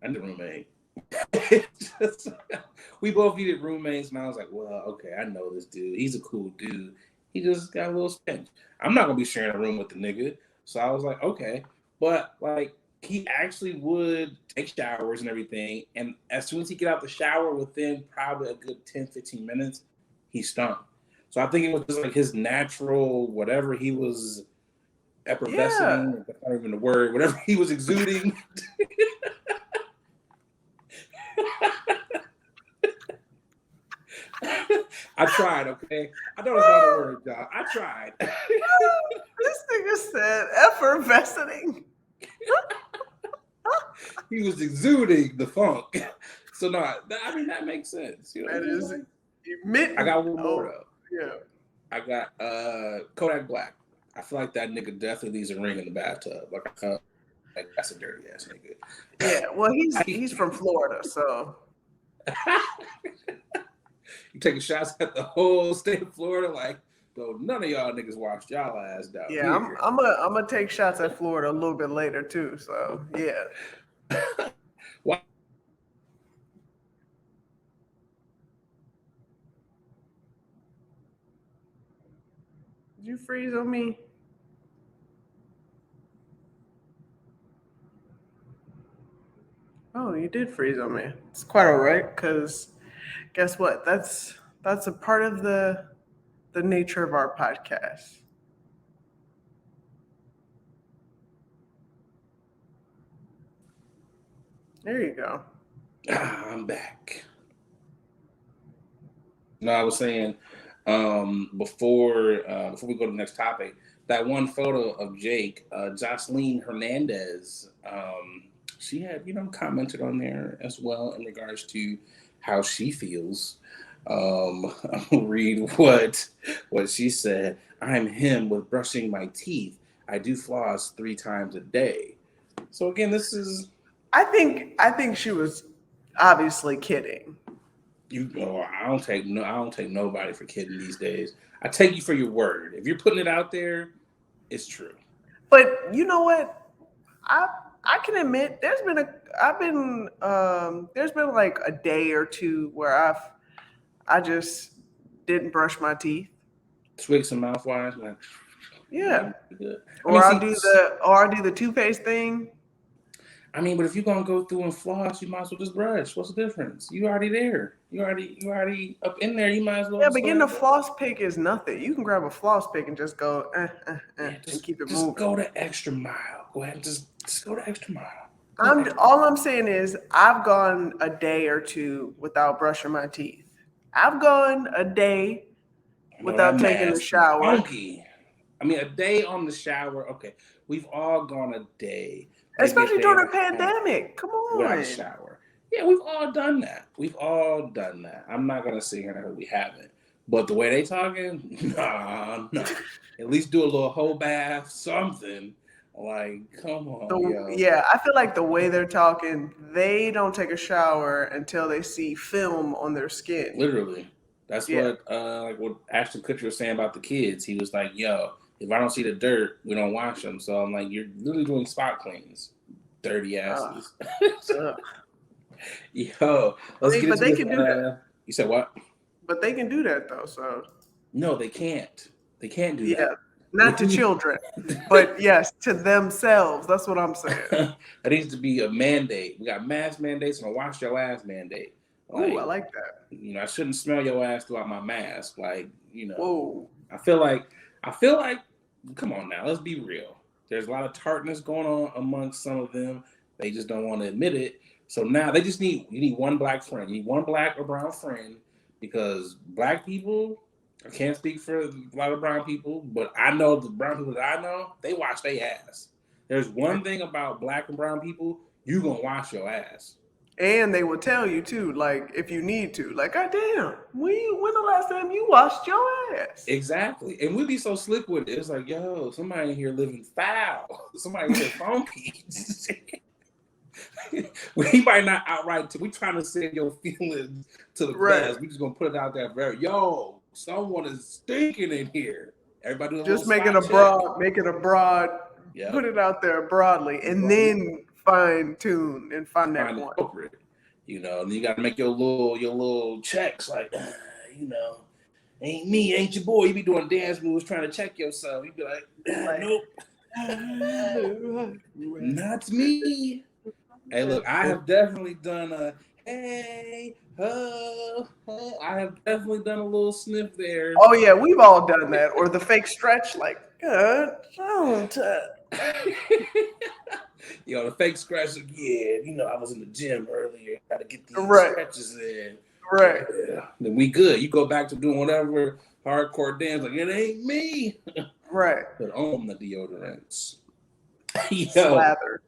I'm the roommate. Just, we both needed roommates, and I was like, well, okay, I know this dude. He's a cool dude. He just got a little stench. I'm not gonna be sharing a room with the nigga. So I was like, okay. But like he actually would take showers and everything. And as soon as he get out the shower, within probably a good 10, 15 minutes, he stunk. So I think it was just like his natural, whatever he was Yeah. effervescing, that's not even the word, whatever he was exuding. I tried, okay? I know it's not a word, y'all. I tried. This nigga said effervescing. He was exuding the funk. So no, I mean that makes sense. You know, That is like, emitting. I got one more Oh, though. yeah. I got Kodak Black. I feel like that nigga definitely needs a ring in the bathtub. Like I felt like that's a dirty ass nigga. Yeah. Well, he's from Florida, so You taking shots at the whole state of Florida, like, bro, none of y'all niggas washed y'all ass down yeah, here. I'm gonna take shots at Florida a little bit later too. So yeah. Why you freeze on me? Oh, you did freeze on me. It's quite all right, because guess what? That's a part of the nature of our podcast. There you go. I'm back. No, I was saying before we go to the next topic, that one photo of Jake, Jocelyn Hernandez, she had commented on there as well in regards to how she feels. I'll read what she said. I'm him with brushing my teeth. I do floss 3 times a day. So again, this is I think she was obviously kidding. I don't take nobody for kidding these days. I take you for your word. If you're putting it out there, it's true. But you know what? I can admit there's been like a day or two where I just didn't brush my teeth. Twig some mouthwash, like Yeah. good. Or I'll do the toothpaste thing. But if you're gonna go through and floss, you might as well just brush. What's the difference? You already there. You already up in there. You might as well. Yeah, but getting a floss pick is nothing. You can grab a floss pick and just go and keep it moving. Just go the extra mile. Go ahead and just go the extra mile. All I'm saying is I've gone a day or two without brushing my teeth. I've gone a day without taking a shower. Funky. A day on the shower. Okay, we've all gone a day. Especially during a pandemic. Come on. Without a shower. Yeah, we've all done that. I'm not going to sit here and say we haven't. But the way they talking, no. At least do a little whole bath, something. Like, come on, yo. Yeah, I feel like the way they're talking, they don't take a shower until they see film on their skin. Literally. That's what Ashton Kutcher was saying about the kids. He was like, yo, if I don't see the dirt, we don't wash them. So I'm like, you're literally doing spot cleans. Dirty asses. Yo, let's get into can do that. You said what? But they can do that though, so. No, they can't. They can't do that. Yeah, not to children, but yes, to themselves. That's what I'm saying. That needs to be a mandate. We got mask mandates and a wash your ass mandate. Ooh, I like that. I shouldn't smell your ass throughout my mask. Whoa. I feel like, come on now, let's be real. There's a lot of tartness going on amongst some of them. They just don't want to admit it. So now you need one black friend. You need one black or brown friend, because black people, I can't speak for a lot of brown people, but I know the brown people that I know, they wash their ass. There's one thing about black and brown people, you're going to wash your ass. And they will tell you too, like, if you need to, like, God damn, when the last time you washed your ass? Exactly. And we'd be so slick with it. It's like, yo, somebody in here living foul. Somebody in here funky. We might not outright, we trying to send your feelings to the best. We just going to put it out there yo, someone is stinking in here. Everybody just make it a broad, put it out there broadly, and then fine tune and find that one. Appropriate. And you got to make your little checks, like, ain't me, ain't your boy. You be doing dance moves trying to check yourself. You be like, nope, not me. Hey, look, I have definitely done a hey, ho, ho. I have definitely done a little sniff there. Oh yeah, we've all done that, or the fake stretch, like, God, don't. The fake scratch. I was in the gym earlier. Got to get these stretches in. Right. Yeah. Then we good. You go back to doing whatever hardcore dance. Like, it ain't me. Right. But on the deodorants. Slather.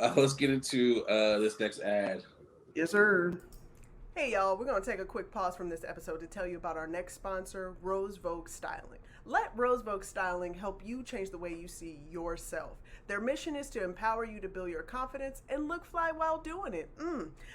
Let's get into this next ad. Yes, sir. Hey, y'all. We're going to take a quick pause from this episode to tell you about our next sponsor, Rose Vogue Styling. Let Rose Vogue Styling help you change the way you see yourself. Their mission is to empower you to build your confidence and look fly while doing it.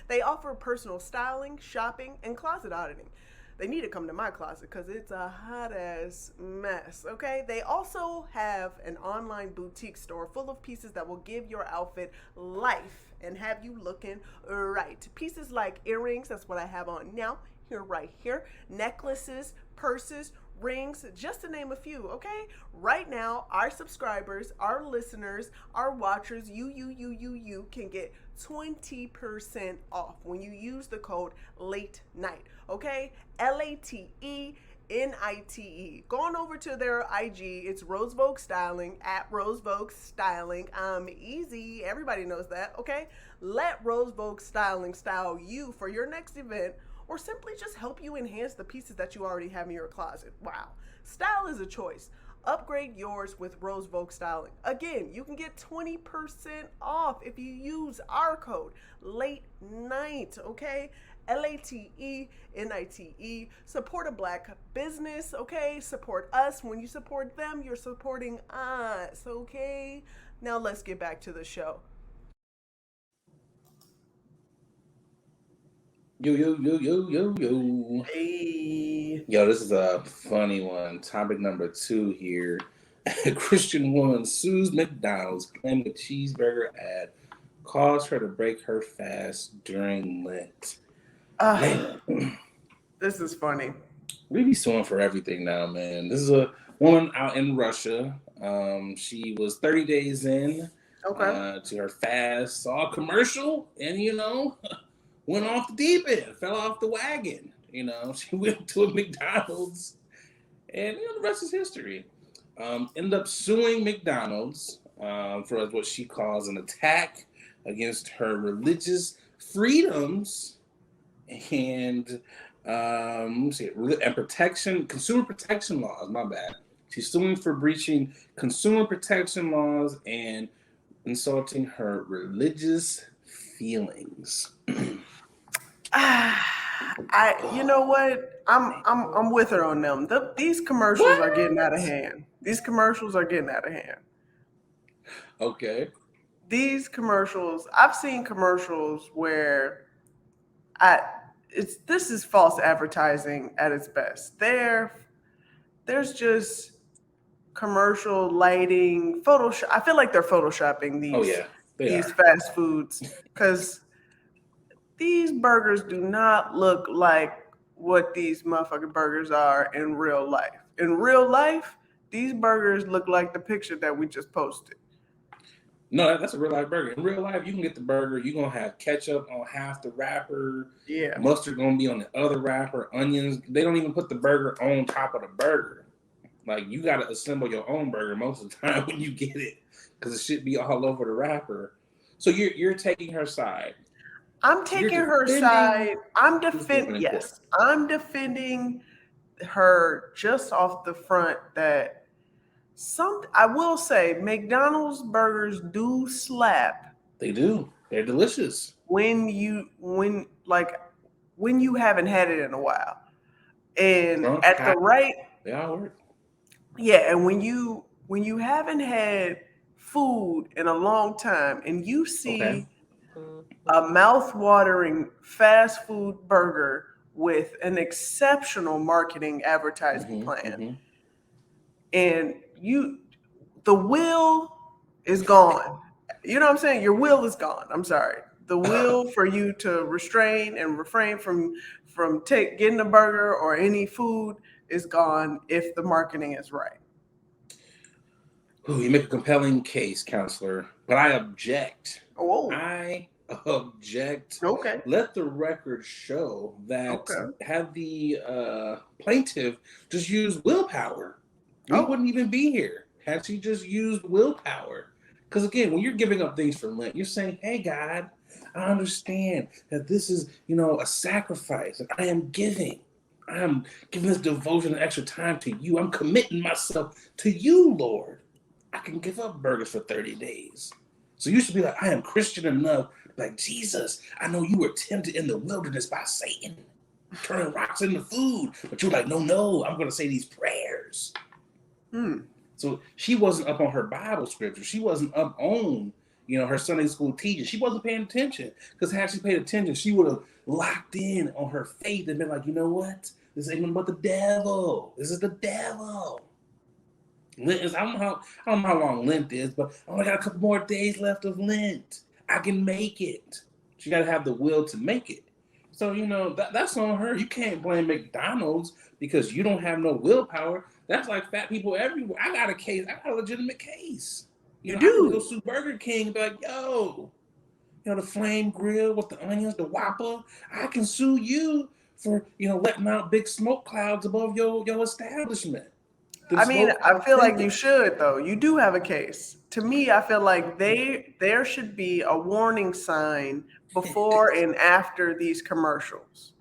They offer personal styling, shopping, and closet auditing. They need to come to my closet because it's a hot-ass mess, okay? They also have an online boutique store full of pieces that will give your outfit life and have you looking right. Pieces like earrings, that's what I have on now, right here, necklaces, purses, rings, just to name a few, okay? Right now, our subscribers, our listeners, our watchers, you can get 20% off when you use the code late night, okay? LATENITE. Going over to their IG, it's Rosevogue Styling at Rosevogue Styling. Easy. Everybody knows that, okay? Let Rosevogue Styling style you for your next event or simply just help you enhance the pieces that you already have in your closet. Wow. Style is a choice. Upgrade yours with Rosevogue Styling. Again, you can get 20% off if you use our code late night, okay? LATENITE. Support a black business, okay? Support us. When you support them, you're supporting us, okay? Now let's get back to the show. Yo. Hey. Yo, this is a funny one. Topic number 2 here. A Christian woman sues McDonald's claiming a cheeseburger ad caused her to break her fast during Lent. Man, This is funny. we be suing for everything now, man. This is a woman out in Russia. She was 30 days in to her fast, saw a commercial, and went off the deep end, fell off the wagon. She went to a McDonald's, and the rest is history. Ended up suing McDonald's for what she calls an attack against her religious freedoms and consumer protection laws. My bad. She's suing for breaching consumer protection laws and insulting her religious feelings. You know what? I'm with her on them. These commercials are getting out of hand. These commercials are getting out of hand. Okay. These commercials, I've seen commercials where this is false advertising at its best. There's just commercial lighting, Photoshop. I feel like they're photoshopping these fast foods because these burgers do not look like what these motherfucking burgers are in real life. In real life, these burgers look like the picture that we just posted. No, that's a real life burger. In real life, you can get the burger. You're going to have ketchup on half the wrapper. Yeah. Mustard going to be on the other wrapper. Onions. They don't even put the burger on top of the burger. Like, you got to assemble your own burger most of the time when you get it because it should be all over the wrapper. So you're taking her side. I'm taking her side. I'm defending her just off the front that I will say McDonald's burgers do slap. They do. They're delicious. When you haven't had it in a while. And they all work. Yeah, and when you haven't had food in a long time and you see a mouth-watering fast food burger with an exceptional marketing advertising plan, and the will is gone. You know what I'm saying? Your will is gone. I'm sorry. The will for you to restrain and refrain from getting a burger or any food is gone if the marketing is right. Ooh, you make a compelling case, counselor, but I object. Oh. I object. Okay. Let the record show that had the plaintiff just used willpower, we wouldn't even be here. Had she just used willpower. Because again, when you're giving up things for Lent, you're saying, hey, God, I understand that this is, a sacrifice that I am giving. I am giving this devotion and extra time to you. I'm committing myself to you, Lord. I can give up burgers for 30 days. So you should be like, I am Christian enough. Like, Jesus, I know you were tempted in the wilderness by Satan, turning rocks into food. But you're like, no, I'm going to say these prayers. So she wasn't up on her Bible scripture. She wasn't up on, her Sunday school teaching. She wasn't paying attention. Because had she paid attention, she would have locked in on her faith and been like, you know what? This ain't nothing but the devil. This is the devil. Lent is, I don't know how long Lent is, but I only got a couple more days left of Lent. I can make it. She got to have the will to make it. So that's on her. You can't blame McDonald's because you don't have no willpower. That's like fat people everywhere. I got a case. I got a legitimate case. You I can go do. sue Burger King and be like, yo, the flame grill with the onions, the Whopper. I can sue you for letting out big smoke clouds above your establishment. Them I mean, smoke I clouds feel like you thinking. should though. You do have a case. To me, I feel like there should be a warning sign before and after these commercials.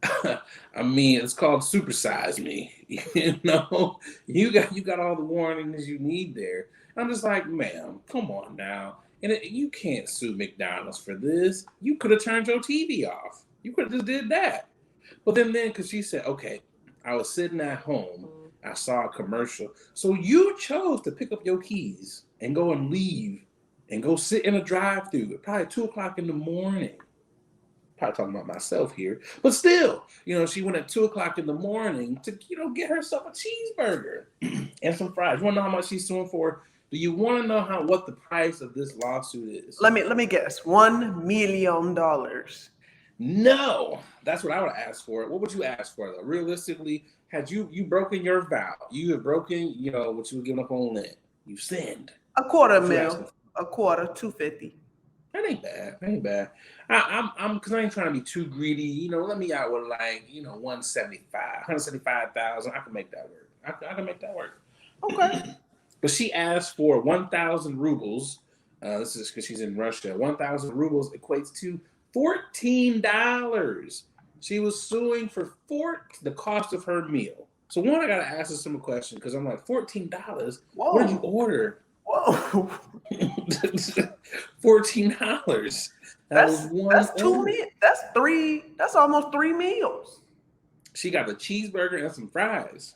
I mean, it's called Supersize Me. You got all the warnings you need there. I'm just like, ma'am, come on now. And you can't sue McDonald's for this. You could have turned your TV off. You could have just did that. But then, because she said, okay, I was sitting at home, I saw a commercial. So you chose to pick up your keys and go and leave and go sit in a drive-through at probably 2 o'clock in the morning. Probably talking about myself here, but still, she went at 2 o'clock in the morning to, get herself a cheeseburger and some fries. You want to know how much she's suing for? Do you want to know what the price of this lawsuit is? Let me guess. $1 million. No, that's what I would ask for. What would you ask for though? Realistically, had you broken your vow, you have broken, what you were giving up on Lent. You sinned. A quarter What you asking mil. for? A quarter, 250. That ain't bad. That ain't bad. I'm because I ain't trying to be too greedy. Let me out with 175,000. I can make that work. I can make that work. Okay. But she asked for 1,000 rubles. This is because she's in Russia. 1,000 rubles equates to $14. She was suing for the cost of her meal. So one, I gotta ask her some questions because I'm like, $14. Whoa. What did you order? Whoa. $14. That's two meals. That's almost 3 meals. She got a cheeseburger and some fries.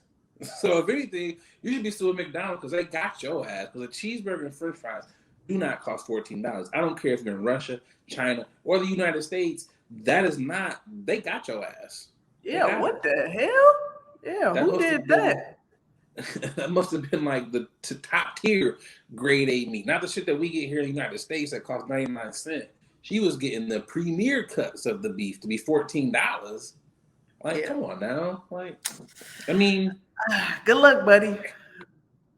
So if anything, you should be suing McDonald's because they got your ass. Because a cheeseburger and French fries do not cost $14. I don't care if you're in Russia, China, or the United States. That is not. They got your ass. Yeah. What the hell? Yeah. Who did that? That must have been like the top tier grade A meat, not the shit that we get here in the United States that costs 99 cents. She was getting the premier cuts of the beef to be $14. Like, come on now. Like, I mean, good luck, buddy.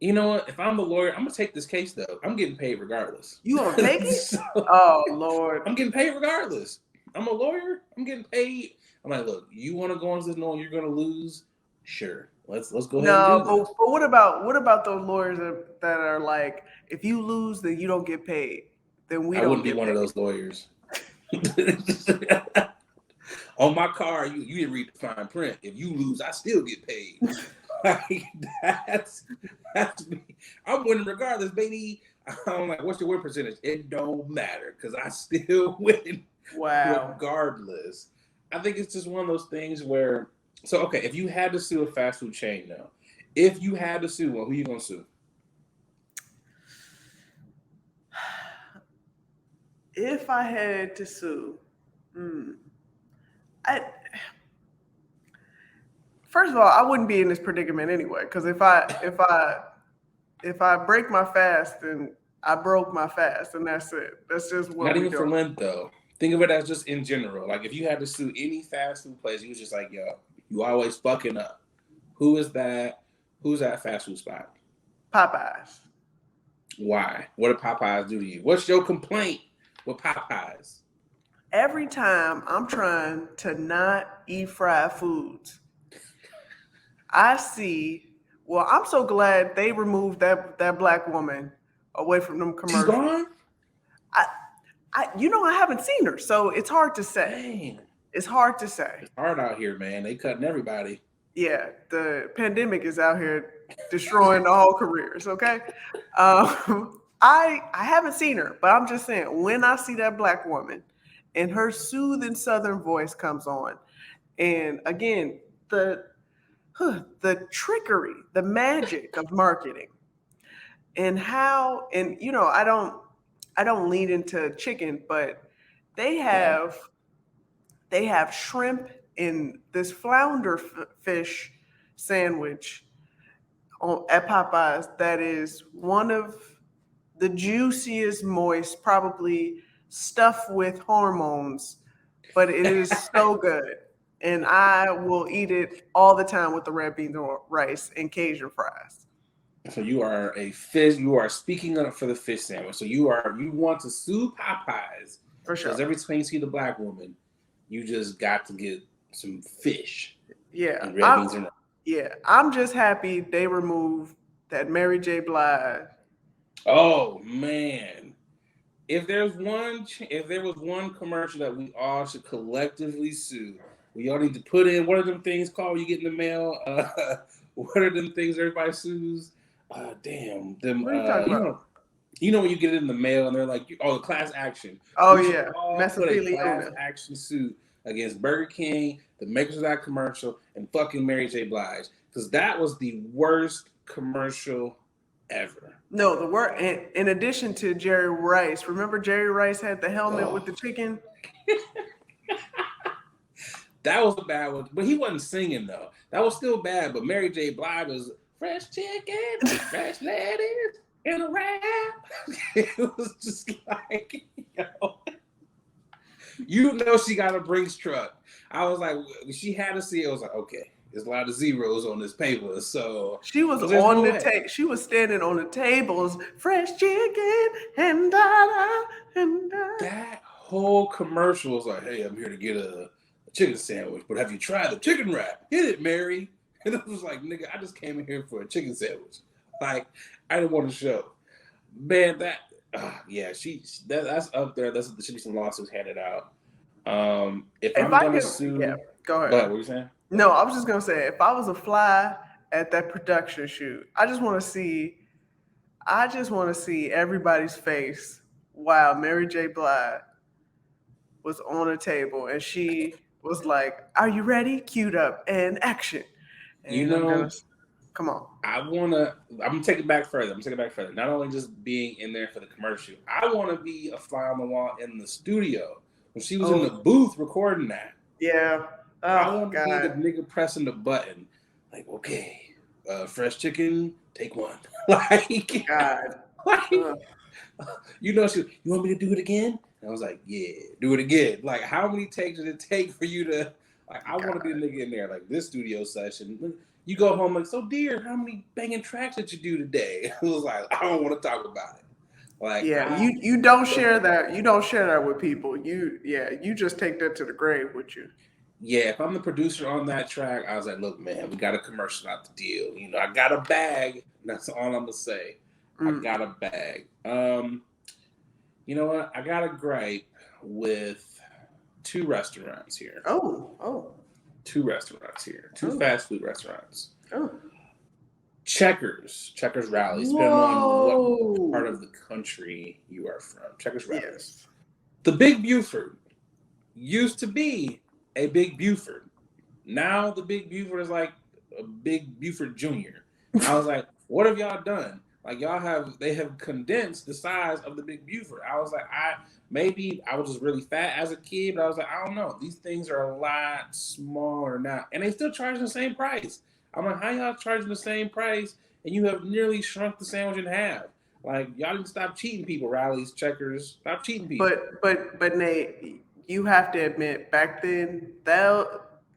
You know what? If I'm a lawyer, I'm gonna take this case though. I'm getting paid regardless. You gonna take it? Oh Lord. I'm getting paid regardless. I'm a lawyer. I'm getting paid. I'm like, look, you want to go into this knowing you're gonna lose? Sure. Let's go ahead and do this. But what about those lawyers that are like, if you lose, then you don't get paid. Then I wouldn't be one of those lawyers. On my car, you didn't read the fine print. If you lose, I still get paid. Like, that's me. I'm winning regardless, baby. I'm like, what's your win percentage? It don't matter because I still win. Wow. Regardless. I think it's just one of those things where, so okay, if you had to sue a fast food chain now, if you had to sue one, who are you gonna sue? If I had to sue, first of all, I wouldn't be in this predicament anyway. Because if I break my fast, then I broke my fast, and that's it. That's just what. Not even for Lent though. Think of it as just in general. Like if you had to sue any fast food place, you was just like, yo, you always fucking up. Who is that? Who's that fast food spot? Popeyes. Why? What did Popeyes do to you? What's your complaint with Popeyes? Every time I'm trying to not eat fried foods, I see. Well, I'm so glad they removed that black woman away from them commercials. She's gone? I haven't seen her, so it's hard to say. Dang. It's hard to say. It's hard out here, man. They cutting everybody. Yeah, the pandemic is out here destroying all careers. Okay, I haven't seen her, but I'm just saying when I see that black woman and her soothing Southern voice comes on, and again the trickery, the magic of marketing, and how, and I don't lean into chicken, but they have shrimp in this flounder fish sandwich at Popeyes that is one of the juiciest, moist, probably stuffed with hormones but it is so good. And I will eat it all the time with the red beans and rice and Cajun fries. So you are a fish. You are speaking up for the fish sandwich. So you want to sue Popeyes For because sure. every time you see the black woman, you just got to get some fish Yeah. and red beans and rice. I'm just happy they removed that Mary J. Blige. Oh man. If there was one commercial that we all should collectively sue, we all need to put in what are them things called you get in the mail? What are them things everybody sues? Damn them. What are you talking about? You know when you get it in the mail and they're like, oh, the class action. Oh We should yeah, all put a class mesothelioma. action suit against Burger King, the makers of that commercial, and fucking Mary J. Blige because that was the worst commercial ever. No, the word. In addition to Jerry Rice, remember Jerry Rice had the helmet with Oh. the chicken. That was a bad one, but he wasn't singing though. That was still bad. But Mary J. Blige was fresh chicken, fresh lettuce, and a wrap. It was just like, she got a Brinks truck. I was like, she had to see. I was like, okay, there's a lot of zeros on this paper, so She was there's on no the way. table. She was standing on the tables, fresh chicken and da da and da. That whole commercial was like, hey, I'm here to get a chicken sandwich, but have you tried the chicken wrap? Hit it, Mary. And it was like, nigga, I just came in here for a chicken sandwich. Like, I didn't want to show. Man, that's up there. There should be some lawsuits handed out. If I'm I gonna could, sue, yeah, go ahead. go ahead. What were you saying? No, I was just gonna say, if I was a fly at that production shoot, I just want to see everybody's face while Mary J. Blige was on a table and she was like, "Are you ready? Queued up and action." And come on. I'm gonna take it back further. Not only just being in there for the commercial, I want to be a fly on the wall in the studio when she was in the booth recording that. Yeah. Oh, I want to God. be the nigga pressing the button, like, okay, fresh chicken, take one. Like, God. you want me to do it again? And I was like, yeah, do it again. Like, how many takes did it take for you to? Like, I want to be the nigga in there, like this studio session. You go home like, so dear, how many banging tracks did you do today? I was like, I don't want to talk about it. Like, yeah, you don't share that. You don't share that with people. You just take that to the grave with you. Yeah, if I'm the producer on that track, I was like, look, man, we got a commercial out the deal. I got a bag. That's all I'm gonna say. I got a bag. You know what? I got a gripe with two restaurants here. Two restaurants here. Two fast food restaurants. Checkers Rallies. Depending on what part of the country you are from. Checkers Rallies. Yes. The Big Buford used to be a Big Buford. Now the Big Buford is like a Big Buford Jr. I was like, what have y'all done? Like they have condensed the size of the Big Buford. I was like, maybe I was just really fat as a kid, but I was like, I don't know. These things are a lot smaller now. And they still charge the same price. I'm like, how y'all charging the same price and you have nearly shrunk the sandwich in half? Like, y'all need to stop cheating people, Rallies, Checkers. Stop cheating people. But Nate, you have to admit, back then,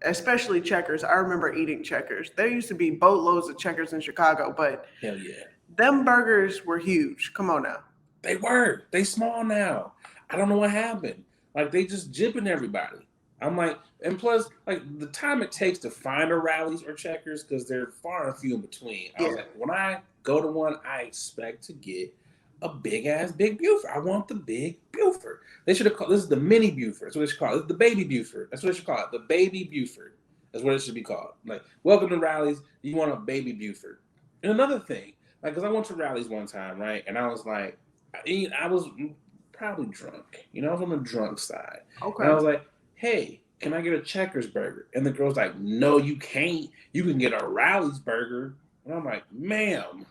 especially Checkers, I remember eating Checkers. There used to be boatloads of Checkers in Chicago, but hell yeah. Them burgers were huge. Come on now. They were. They small now. I don't know what happened. Like, they just jipping everybody. I'm like, and plus, like, the time it takes to find a Rallies or Checkers, because they're far and few in between. I was like, when I go to one, I expect to get a big-ass Big Buford. I want the Big Buford. They should have called, this is the mini Buford. That's what they should call it. This is the baby Buford. That's what they should call it. The baby Buford. That's what it should be called. Like, welcome to Rallies. You want a baby Buford. And another thing, like, because I went to Rallies one time, right? And I was like, I was probably drunk. I was on the drunk side. Okay. And I was like, hey, can I get a Checkers burger? And the girl's like, no, you can't. You can get a Rallies burger. And I'm like, ma'am.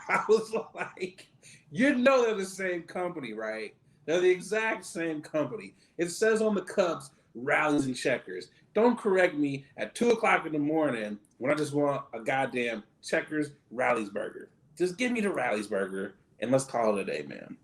I was like, they're the same company, right? They're the exact same company. It says on the cups, Rallies and Checkers. Don't correct me at 2 o'clock in the morning when I just want a goddamn Checkers Rallies burger. Just give me the Rallies burger and let's call it a day, man.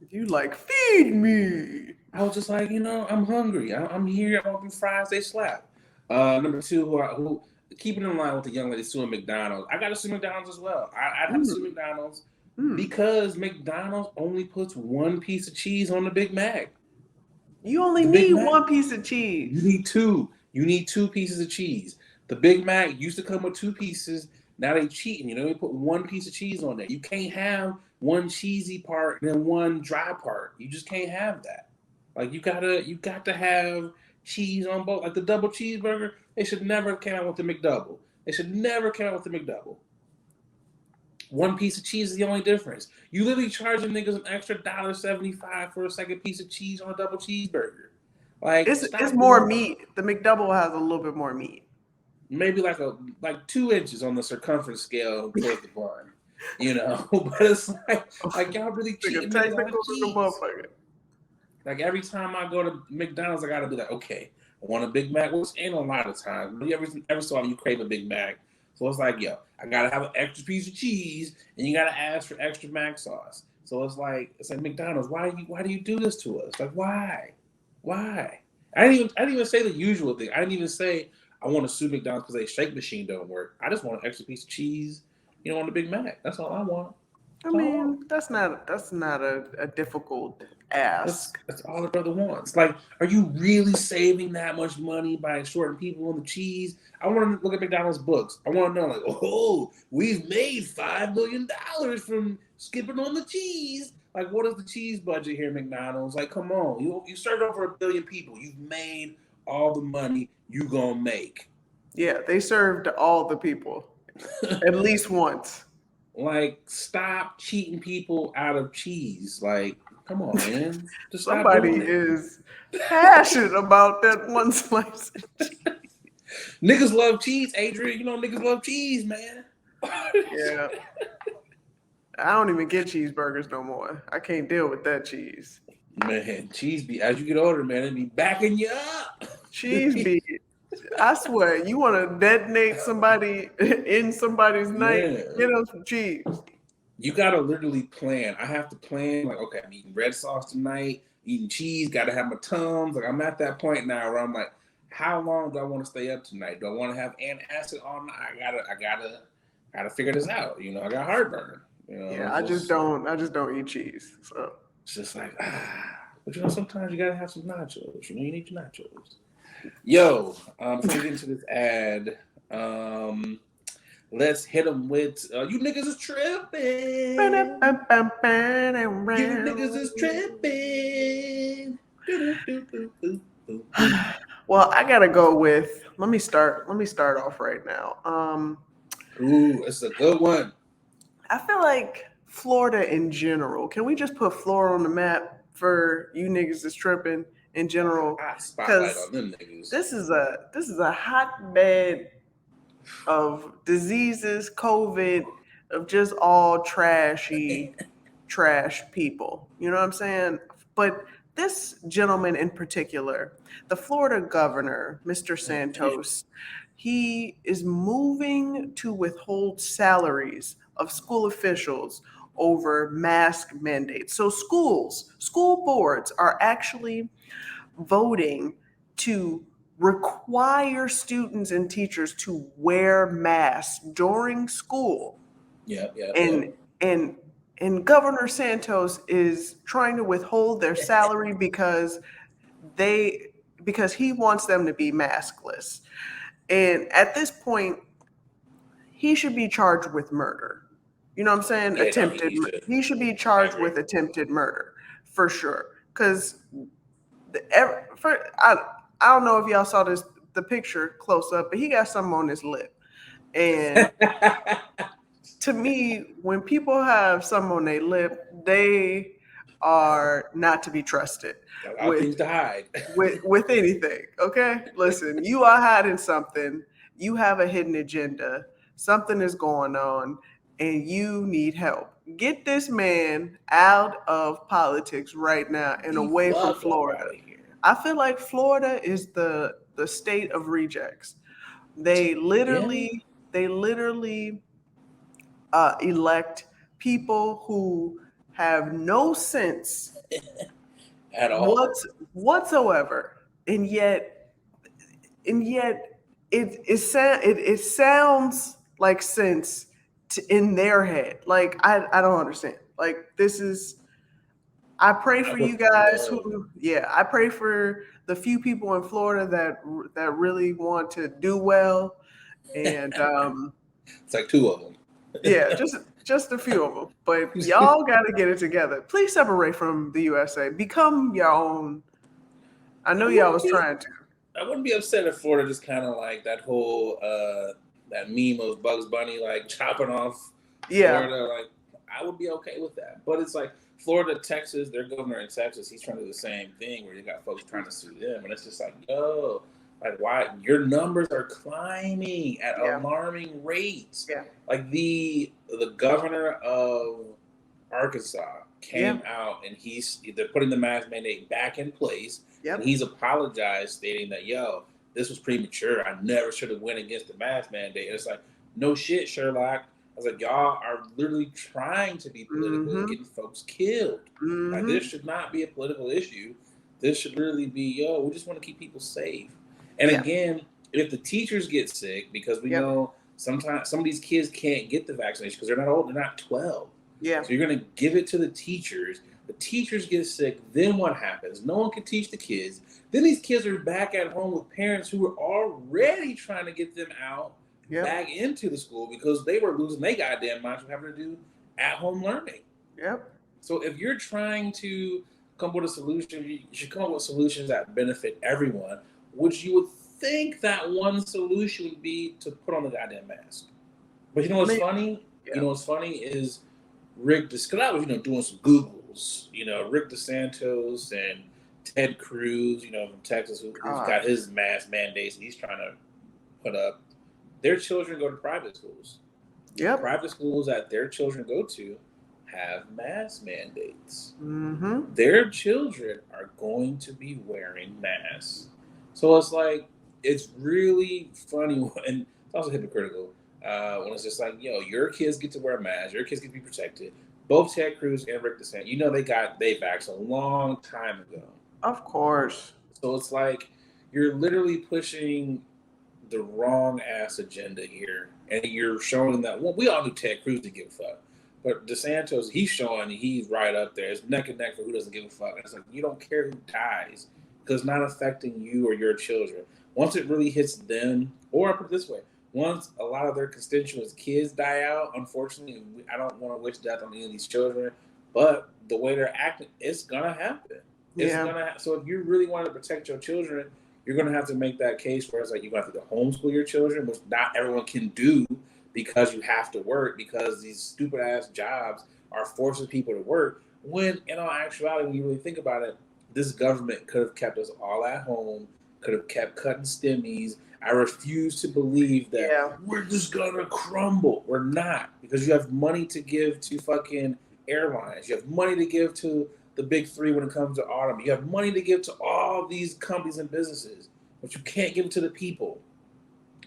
You like feed me. I was just like, I'm hungry. I'm here. I want them fries. They slap. Number two, who keeping in line with the young lady suing McDonald's. I got to sue McDonald's as well. I'd have to sue Mm, McDonald's mm. because McDonald's only puts one piece of cheese on the Big Mac. You only The Big need Mac, one piece of you cheese. need two. You need two pieces of cheese. The Big Mac used to come with two pieces. Now they cheating. They put one piece of cheese on there. You can't have one cheesy part and then one dry part. You just can't have that. Like you got to have cheese on both. Like the double cheeseburger, they should never come out with the McDouble. They should never come out with the McDouble. One piece of cheese is the only difference. You literally charging niggas an extra $1.75 for a second piece of cheese on a double cheeseburger. Like, It's stop more doing meat. The McDouble has a little bit more meat. maybe like 2 inches on the circumference scale towards the bun. But it's like y'all really Nigga, cheating niggas out of technical than a cheese. motherfucker. Like every time I go to McDonald's, I gotta be like, okay, I want a Big Mac. Which ain't a lot of times, but every so often you crave a Big Mac. So it's like, yo, I gotta have an extra piece of cheese, and you gotta ask for extra mac sauce. So it's like McDonald's. Why do you do this to us? Like why? Why? I didn't even say the usual thing. I didn't even say I want to sue McDonald's because their shake machine don't work. I just want an extra piece of cheese, on the Big Mac. That's all I want. I That's all I want. mean, that's not a difficult That's ask. that's all the brother wants. Like, are you really saving that much money by shorting people on the cheese? I want to look at McDonald's books. I want to know, like, oh, we've made $5 million from skipping on the cheese. Like, what is the cheese budget here, McDonald's? Like, come on, you served over 1 billion people. You've made all the money you gonna make. Yeah, they served all the people at least once. Like, stop cheating people out of cheese. Like, come on, man, just stop Somebody doing it. is passionate about that one slice. Niggas love cheese, Adrian. Niggas love cheese, man. Yeah, I don't even get cheeseburgers no more. I can't deal with that cheese. Man, cheese be as you get older, man, it be backing you up. Cheese be, I swear, you want to detonate somebody in somebody's night? Get Man, them some cheese. you gotta literally plan. I have to plan, like, okay, I'm eating red sauce tonight, eating cheese, gotta have my Tums. Like, I'm at that point now where I'm like, how long do I want to stay up tonight? Do I want to have antacid all night? I gotta figure this out. I got heartburn. Yeah, I just don't eat cheese. So it's just like, but sometimes you gotta have some nachos. You need your nachos. Yo, before we get into this ad, let's hit them with you niggas is tripping. You niggas is tripping. Well, I gotta go with. Let me start off right now. Ooh, it's a good one. I feel like Florida in general. Can we just put Florida on the map for you niggas that's tripping in general? Hot spotlight Because on them niggas. this is a hotbed of diseases, COVID, of just all trashy, trash people. You know what I'm saying? But this gentleman in particular, the Florida governor, Mr. Santos, he is moving to withhold salaries of school officials over mask mandates. So school boards are actually voting to require students and teachers to wear masks during school. Yeah, yeah, yeah. And Governor Santos is trying to withhold their salary because he wants them to be maskless. And at this point, he should be charged with murder. You know what I'm saying? Yeah, no, he should. He should be I charged agree. with attempted murder for sure. Because I don't know if y'all saw the picture close up, but he got something on his lip. And to me, when people have something on their lip, they are not to be trusted Got a lot of things to hide. with anything. Okay, listen, you are hiding something. You have a hidden agenda. Something is going on, and you need help. Get this man out of politics right now and Be away from fuck up Florida. out of here. I feel like Florida is the state of rejects. They literally elect people who have no sense At all. whatsoever, and yet it sounds like sense in their head. Like I don't understand. Like this is I pray I for would you guys love. who, yeah, I pray for the few people in Florida that really want to do well, and It's like two of them. yeah, just a few of them. But y'all got to get it together. Please separate from the USA. Become your own. I I know y'all wouldn't was be. trying to. I wouldn't be upset if Florida just kind of like that whole that meme of Bugs Bunny like chopping off Yeah, Florida. Like I would be okay with that. But it's like Florida, Texas. Their governor in Texas, he's trying to do the same thing where you got folks trying to sue them, and it's just like, yo, like why your numbers are climbing at yeah, alarming rates. yeah, Like the governor of Arkansas yeah, came out and they're putting the mask mandate back in place, and yep. he's apologized, stating that this was premature. I never should have went against the mask mandate. And it's like no shit, Sherlock. I was like, y'all are literally trying to be political and Mm-hmm. getting folks killed. Like this Mm-hmm. should not be a political issue. This should literally be we just want to keep people safe. And Yeah. again, if the teachers get sick, because we Yep. know sometimes some of these kids can't get the vaccination because they're not old, they're not 12. Yeah. So you're going to give it to the teachers. The teachers get sick. Then what happens? No one can teach the kids. Then these kids are back at home with parents who were already trying to get them out Yep. back into the school because they were losing their goddamn minds from having to do at-home learning. Yep. So if you're trying to come up with a solution, you should come up with solutions that benefit everyone, which you would think that one solution would be to put on the goddamn mask. But you know what's funny? Yeah. You know what's funny is Rick, because I was, doing some Googles, Rick DeSantos and Ted Cruz, from Texas, who's got his mask mandates and he's trying to put up. Their children go to private schools. Yep. Private schools that their children go to have mask mandates. Mm-hmm. Their children are going to be wearing masks. So it's like, it's really funny and it's also hypocritical. When it's just like, your kids get to wear masks, your kids get to be protected. Both Ted Cruz and Rick DeSantis, they vaxxed a long time ago. Of course. So it's like you're literally pushing the wrong ass agenda here, and you're showing that we all knew Ted Cruz didn't give a fuck, but DeSantis, he's showing he's right up there. It's neck and neck for who doesn't give a fuck. And it's like you don't care who dies because it's not affecting you or your children. Once it really hits them, or I put it this way. Once a lot of their constituents' kids die out, unfortunately, I don't want to wish death on any of these children, but the way they're acting, it's gonna happen. It's gonna. So if you really want to protect your children, you're gonna have to make that case where it's like you're gonna have to homeschool your children, which not everyone can do because you have to work because these stupid ass jobs are forcing people to work. When in all actuality, when you really think about it, this government could have kept us all at home, could have kept cutting stimmies. I refuse to believe that we're just gonna crumble. We're not, because you have money to give to fucking airlines. You have money to give to the big three when it comes to autumn. You have money to give to all these companies and businesses, but you can't give it to the people.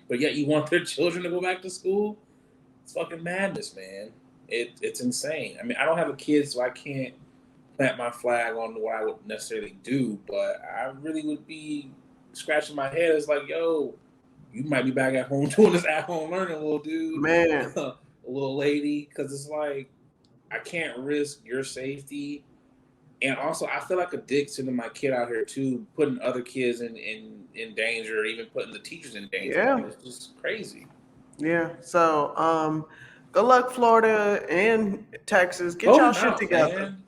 But yet you want their children to go back to school? It's fucking madness, man. It's insane. I mean, I don't have a kid, so I can't plant my flag on what I would necessarily do, but I really would be scratching my head. It's like, yo, you might be back at home doing this at-home learning, little dude, man, a little lady, because it's like I can't risk your safety, and also I feel like a dick sending my kid out here too, putting other kids in danger, or even putting the teachers in danger. Yeah, it's just crazy. Yeah. So, good luck, Florida and Texas. Get Vote y'all him shit out, together. man.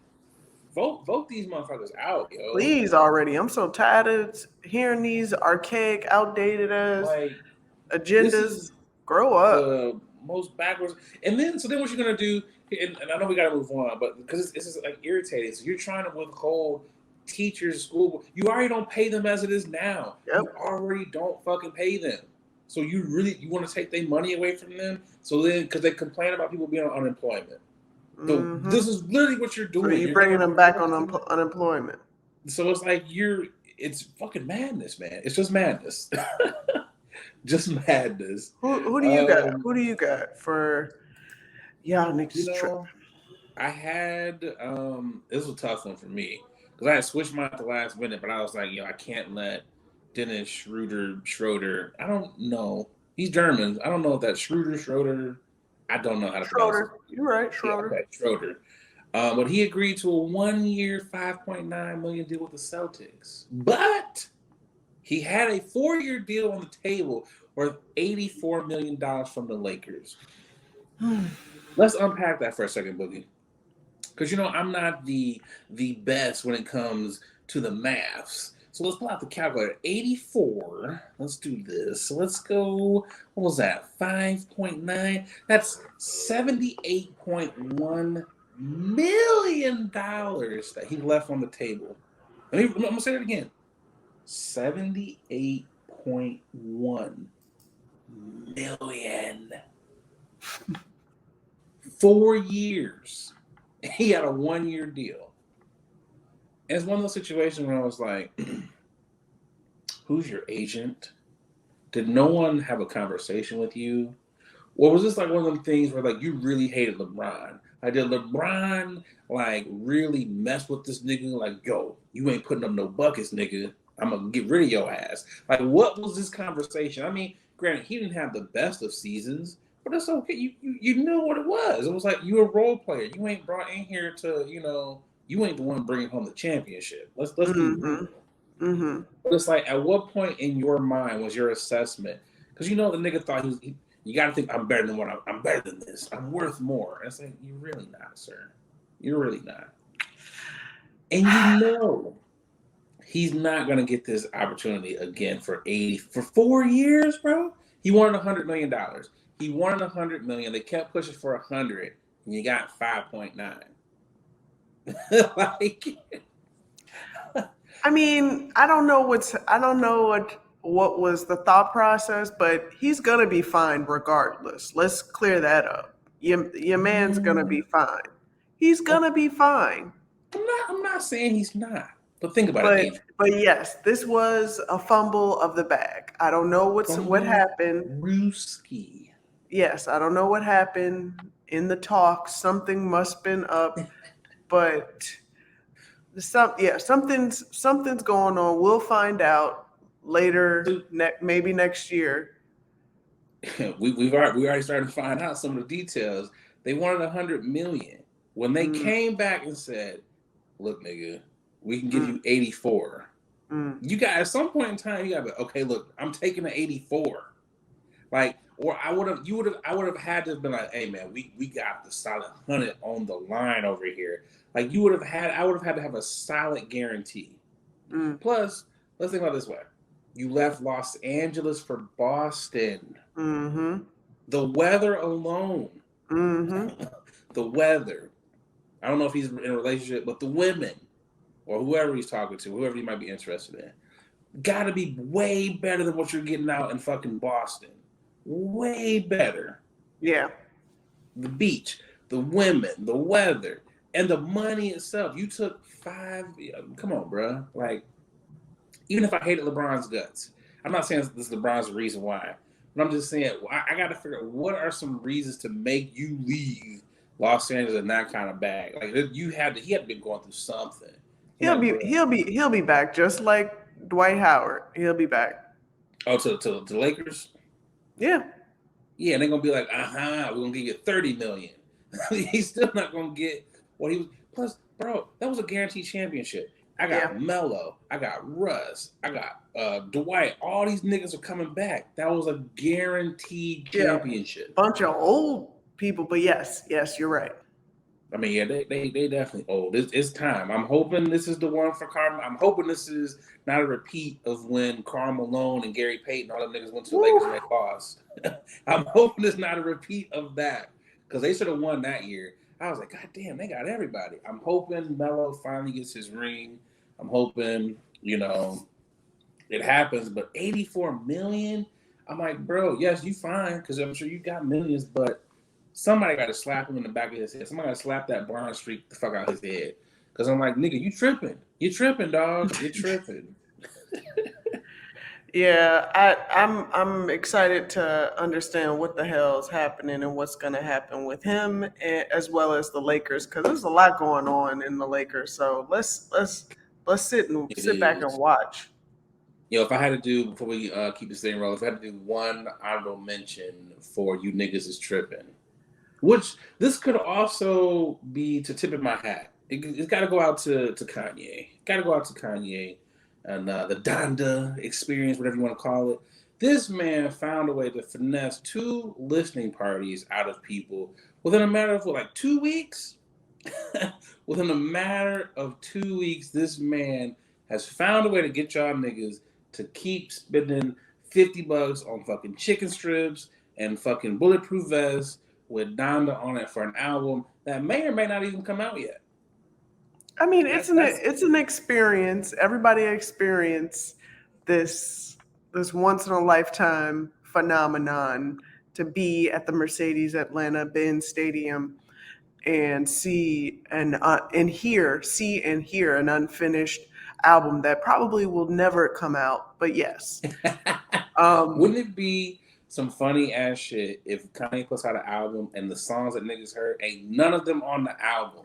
Vote these motherfuckers out, yo. Please already. I'm so tired of hearing these archaic, outdated ass agendas. Grow up. The most backwards. And then what you're gonna do? And I know we gotta move on, but because it's just like irritating. So you're trying to withhold teachers, school. You already don't pay them as it is now. Yep. You already don't fucking pay them. So you want to take their money away from them? So then, because they complain about people being on unemployment. So this is literally what you're doing. So you're bringing them back on unemployment. So it's like it's fucking madness, man. It's just madness. Just madness. Who do you got? Who do you got for y'all niggas tripping? I had this was a tough one for me because I had switched mine at the last minute, but I was like, I can't let Dennis Schroeder. I don't know. He's German. I don't know if that's Schroeder. I don't know how to pronounce it. Schroeder. You're right, Yeah, Schroeder. okay, Schroeder. But he agreed to a 1-year, $5.9 million deal with the Celtics. But he had a 4-year deal on the table worth $84 million from the Lakers. Let's unpack that for a second, Boogie. Because I'm not the best when it comes to the maths. So let's pull out the calculator. 84. Let's do this. So let's go. What was that? 5.9. That's $78.1 million that he left on the table. I'm gonna say it again. 78.1 million. 4 years. He had a 1-year deal. And it's one of those situations where I was like, who's your agent? Did no one have a conversation with you? Or was this like one of them things where like you really hated LeBron? Like did LeBron like really mess with this nigga? Like, yo, you ain't putting up no buckets, nigga. I'm gonna get rid of your ass. Like, what was this conversation? I mean, granted, he didn't have the best of seasons, but it's okay. You knew what it was. It was like you a role player. You ain't brought in here to you ain't the one bringing home the championship. Let's be real. But it's like, at what point in your mind was your assessment? Because the nigga thought you got to think I'm better than I'm better than this. I'm worth more. And it's like, you're really not, sir. You're really not. And he's not gonna get this opportunity again for 4 years, bro. He wanted $100 million. He wanted $100 million. They kept pushing for 100, and you got 5.9. Like, I mean, I don't know what was the thought process, but he's gonna be fine regardless. Let's clear that up. Your man's gonna be fine. He's gonna be fine. I'm not saying he's not, but think about it. But yes, this was a fumble of the bag. I don't know what happened. Brewski. Yes, I don't know what happened in the talk. Something must have been up, but something's going on. We'll find out later, maybe next year. we already started to find out some of the details. They wanted $100 million. When they came back and said, "Look, nigga, we can give you 84." You got, at some point in time, you got to be, okay, look, I'm taking the 84. Like, or I would have had to have been like, hey man, we got the solid 100 on the line over here. Like I would have had to have a solid guarantee. Plus, let's think about it this way. You left Los Angeles for Boston. The weather alone. The weather. I don't know if he's in a relationship, but the women or whoever he's talking to, whoever he might be interested in, got to be way better than what you're getting out in fucking Boston. Way better. Yeah. The beach, the women, the weather, and the money itself. You took 5. Come on, bro. Like, even if I hated LeBron's guts, I'm not saying this is LeBron's reason why, but I'm just saying I got to figure out what are some reasons to make you leave Los Angeles in that kind of bag. Like he had been going through something. He'll be back, just like Dwight Howard. He'll be back. Oh, to the Lakers? Yeah. Yeah, and they're gonna be like, we're gonna give you $30 million. He's still not gonna get what he was. Plus, bro, that was a guaranteed championship. I got Melo, I got Russ, I got Dwight. All these niggas are coming back. That was a guaranteed championship. Bunch of old people, but yes, you're right. I mean, yeah, they definitely old. It's time. I'm hoping this is the one for Karl. I'm hoping this is not a repeat of when Karl Malone and Gary Payton, all them niggas went to the Lakers and they lost. I'm hoping it's not a repeat of that because they should have won that year. I was like, God damn, they got everybody. I'm hoping Melo finally gets his ring. I'm hoping, it happens. But 84 million? I'm like, bro, yes, you fine because I'm sure you got millions, but somebody got to slap him in the back of his head. Somebody got to slap that blonde streak the fuck out his head. Because I'm like, nigga, you tripping. You tripping, dog. You tripping. Yeah, I'm excited to understand what the hell's happening and what's going to happen with him, as well as the Lakers, because there's a lot going on in the Lakers. So let's It sit back and is. watch. If I had to do before we keep this thing rolling, if I had to do one honorable mention for you niggas is tripping, which this could also be to tip in my hat. It's got to go out to Kanye. Got to go out to Kanye and the Donda experience, whatever you want to call it. This man found a way to finesse two listening parties out of people within a matter of like 2 weeks. Within a matter of 2 weeks, this man has found a way to get y'all niggas to keep spending $50 on fucking chicken strips and fucking bulletproof vests with Donda on it for an album that may or may not even come out yet. I mean, That's it's an experience. Everybody experience this once in a lifetime phenomenon to be at the Mercedes Atlanta Benz Stadium and see and hear an unfinished album that probably will never come out. But yes, Wouldn't um, it be some funny ass shit if Kanye puts out an album and the songs that niggas heard ain't none of them on the album?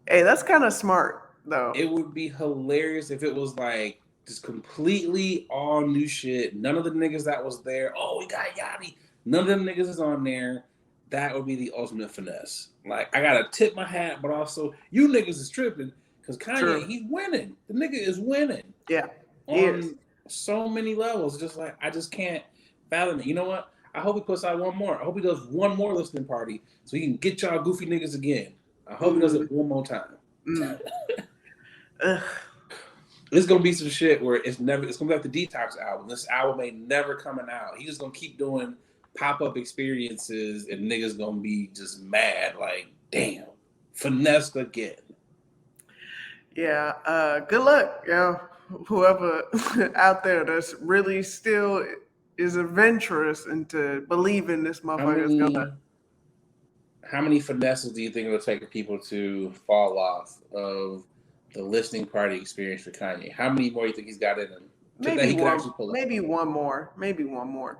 hey, that's kind of smart though. It would be hilarious if it was like just completely all new shit. None of the niggas that was there. Oh, we got Yachty. None of them niggas is on there. That would be the ultimate finesse. Like I gotta tip my hat, but also you niggas is tripping because Kanye, True. he's winning. The nigga is winning Yeah, he is. on so many levels. Just like I just can't fathom it. You know what? I hope he puts out one more. I hope he does one more listening party so he can get y'all goofy niggas again. I hope he does it one more time. Mm. It's gonna be some shit where it's gonna be like the Detox album. This album ain't never coming out. He's just gonna keep doing pop-up experiences and niggas gonna be just mad, like, damn, finessed again. Yeah, good luck, whoever out there that's really still is adventurous into believing this How motherfucker is gonna. many how many finesses do you think it'll take for people to fall off of the listening party experience for Kanye? How many more do you think he's got in him that he could actually pull off? Maybe one more.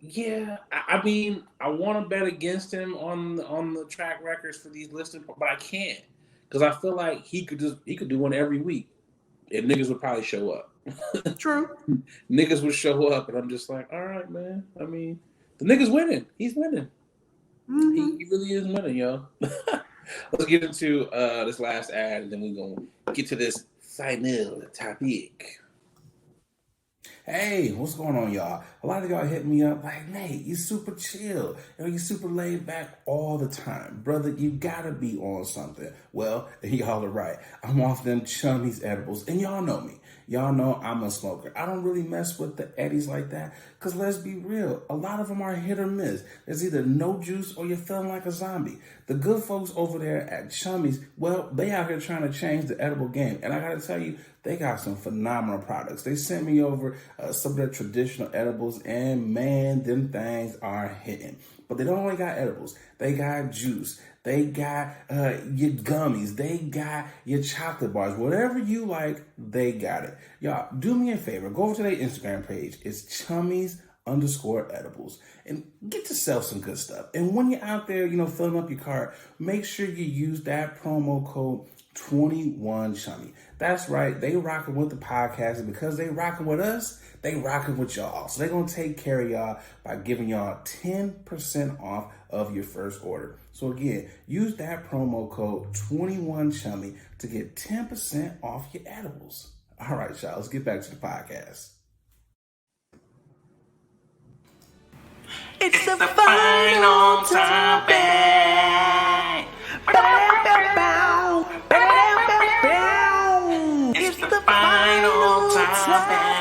Yeah, I mean, I want to bet against him on the track records for these listening, but I can't because I feel like he could do one every week, and niggas would probably show up. True. Niggas would show up, and I'm just like, all right, man. I mean, the nigga's winning. He's winning. Mm-hmm. He really is winning, yo. Let's get into this last ad, and then we're gonna get to this final topic. Hey, what's going on, y'all? A lot of y'all hit me up like, Nate, you super chill. You super laid back all the time. Brother, you gotta be on something. Well, y'all are right. I'm off them chummies edibles, and y'all know me. Y'all know I'm a smoker. I don't really mess with the eddies like that, because let's be real, a lot of them are hit or miss. There's either no juice or you're feeling like a zombie. The good folks over there at Chummies, well, they out here trying to change the edible game. And I gotta tell you, they got some phenomenal products. They sent me over some of their traditional edibles, and man, them things are hitting. But they don't only got edibles. They got juice. They got your gummies. They got your chocolate bars. Whatever you like, they got it. Y'all, do me a favor. Go over to their Instagram page. It's Chummies_edibles. And get yourself some good stuff. And when you're out there, filling up your cart, make sure you use that promo code 21Chummy. That's right. They rocking with the podcast, and because they rocking with us, they rocking with y'all. So they're going to take care of y'all by giving y'all 10% off of your first order. So again, use that promo code 21Chummy to get 10% off your edibles. All right, y'all, let's get back to the podcast. It's the final topic. It's the final topic.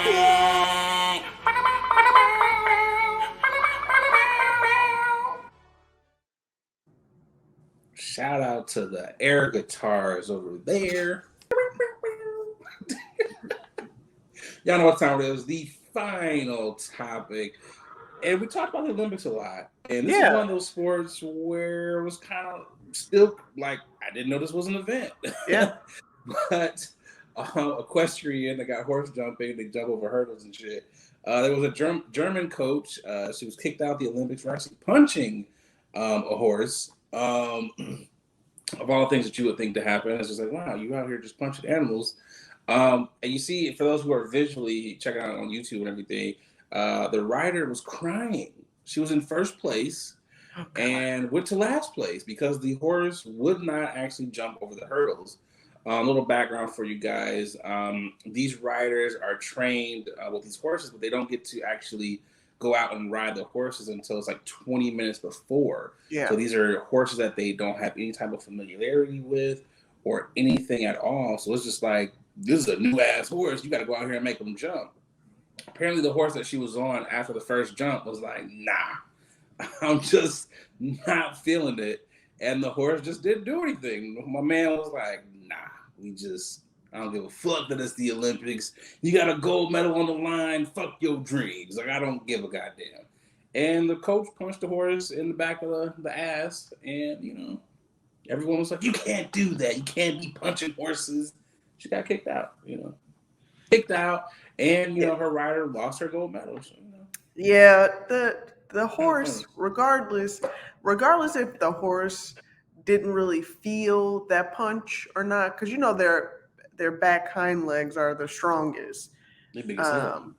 Shout out to the air guitars over there. Y'all know what time it is. The final topic. And we talked about the Olympics a lot. And this is one of those sports where it was kind of still like, I didn't know this was an event. Yeah. But equestrian that got horse jumping. They jump over hurdles and shit. There was a German coach. She was kicked out of the Olympics for actually punching a horse. Of all things that you would think to happen, it's just like, wow, you out here just punching animals. And you see, for those who are visually checking out on YouTube and everything, the rider was crying. She was in first place and went to last place because the horse would not actually jump over the hurdles. A little background for you guys. These riders are trained with these horses, but they don't get to actually go out and ride the horses until it's like 20 minutes before. Yeah. So these are horses that they don't have any type of familiarity with or anything at all. So it's just like, this is a new ass horse. You got to go out here and make them jump. Apparently the horse that she was on after the first jump was like, nah, I'm just not feeling it. And the horse just didn't do anything. My man was like, nah, I don't give a fuck that it's the Olympics. You got a gold medal on the line. Fuck your dreams. Like, I don't give a goddamn. And the coach punched the horse in the back of the ass. And, everyone was like, you can't do that. You can't be punching horses. She got kicked out, Kicked out. And, her rider lost her gold medal. So, Yeah, the horse, regardless if the horse didn't really feel that punch or not, because their back hind legs are the strongest. They're big as hell.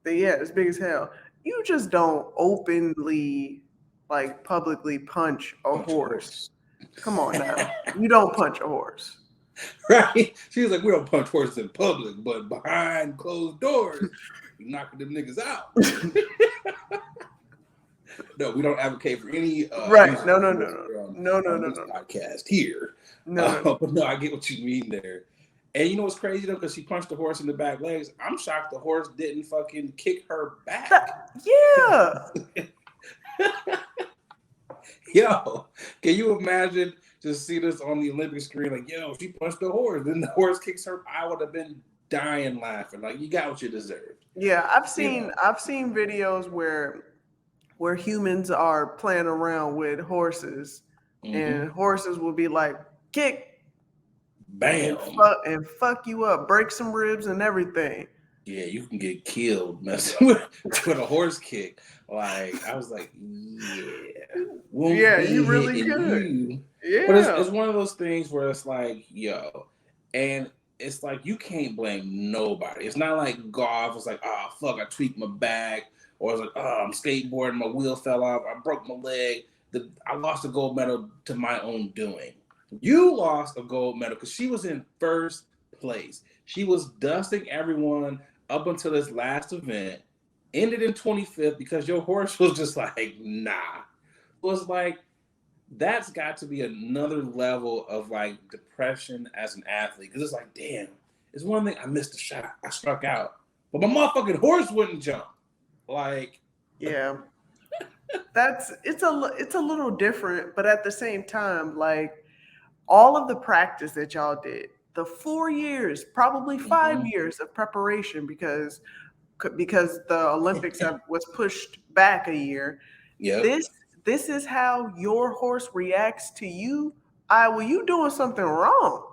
It's big as hell. You just don't openly, publicly punch a horse. Come on now. You don't punch a horse. Right? She was like, we don't punch horses in public, but behind closed doors, we knocking them niggas out. No, we don't advocate for any right. No. podcast here. No. But no, I get what you mean there. And you know what's crazy though, because she punched the horse in the back legs. I'm shocked the horse didn't fucking kick her back. Yeah. Yo, can you imagine just see this on the Olympic screen? Like, yo, she punched the horse, then the horse kicks her. I would have been dying laughing. Like, you got what you deserved. Yeah, I've seen videos where humans are playing around with horses, and horses will be like, kick, bam, and fuck you up, break some ribs and everything. Yeah, you can get killed messing with a horse kick. Like, I was like, yeah, you really could. Yeah, but it's one of those things where it's like, yo, and it's like you can't blame nobody. It's not like golf. It's like, oh fuck, I tweaked my back. Or it's like, oh, I'm skateboarding, my wheel fell off, I broke my leg. I lost a gold medal to my own doing. You lost a gold medal because she was in first place. She was dusting everyone up until this last event, ended in 25th because your horse was just like, nah. It was like, that's got to be another level of like depression as an athlete. Because it's like, damn, it's one thing I missed a shot. I struck out. But my motherfucking horse wouldn't jump. Like, yeah, it's a little different, but at the same time, like all of the practice that y'all did, the 4 years, probably 5 years of preparation because the Olympics was pushed back a year. Yeah, this is how your horse reacts to you. You doing something wrong.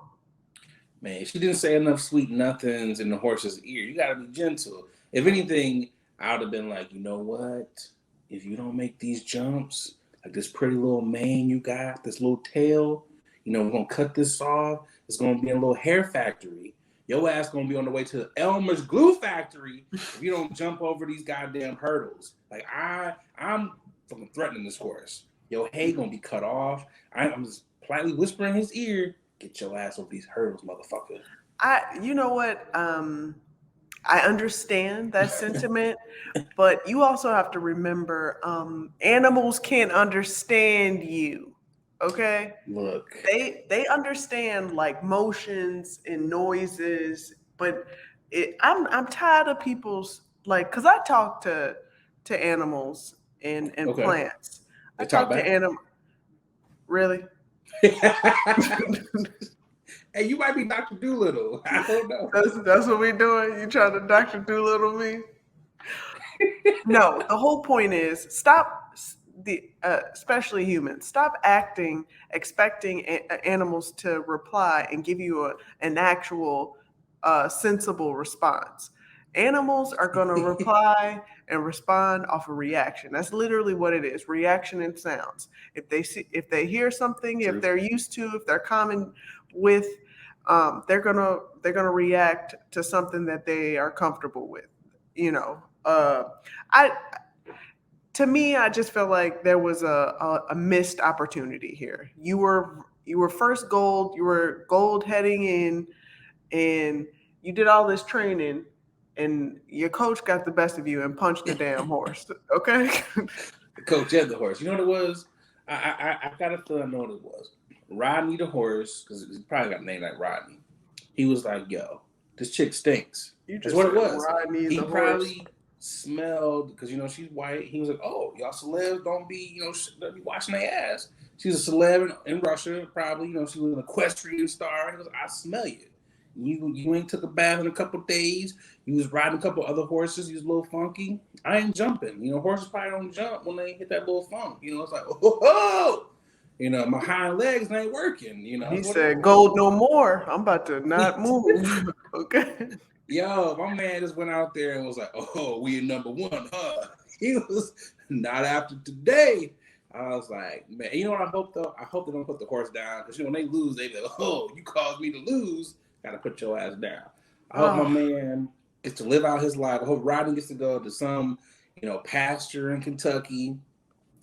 Man, she didn't say enough sweet nothings in the horse's ear. You gotta be gentle. If anything, I would have been like, you know what? If you don't make these jumps, like this pretty little mane you got, this little tail, we're going to cut this off. It's going to be a little hair factory. Your ass going to be on the way to Elmer's glue factory if you don't jump over these goddamn hurdles. Like, I'm fucking threatening this horse. Your hay going to be cut off. I'm just politely whispering in his ear, get your ass over these hurdles, motherfucker. You know what? I understand that sentiment, but you also have to remember, animals can't understand you. Okay. Look, they understand like motions and noises, but I'm tired of people's because I talk to animals and plants. I talk to animals. Really? Hey, you might be Dr. Doolittle. I don't know. That's what we doing? You trying to Dr. Doolittle me? No, the whole point is stop, especially humans, stop expecting animals to reply and give you an actual sensible response. Animals are going to reply and respond off a reaction. That's literally what it is: reaction and sounds. If they hear something, True. if they're used to, if they're common with, they're gonna react to something that they are comfortable with. You know, I to me, I just felt like there was a missed opportunity here. You were first gold. You were gold heading in, and you did all this training, and your coach got the best of you and punched the damn horse. Okay. The coach and the horse. You know what it was? I got a feeling I know what it was. Rodney the horse, because he probably got named like Rodney. He was like, "Yo, this chick stinks." You That's just what it said was. Rodney He the horse. probably smelled because she's white. He was like, "Oh, y'all celebs don't be don't be washing their ass." She's a celeb in Russia, probably. She was an equestrian star. He was like, "I smell you. You ain't took a bath in a couple days. You was riding a couple other horses. You was a little funky. I ain't jumping. Horses probably don't jump when they hit that little funk. It's like, oh, my hind legs ain't working. He said, "Gold no more. I'm about to not move." Okay. Yo, my man just went out there and was like, "Oh, we in number one, huh?" He was not after today. I was like, man, you know what I hope though? I hope they don't put the horse down because when they lose, they be like, "Oh, you caused me to lose. Gotta put your ass down." I hope my man gets to live out his life. I hope Rodney gets to go to some, pasture in Kentucky.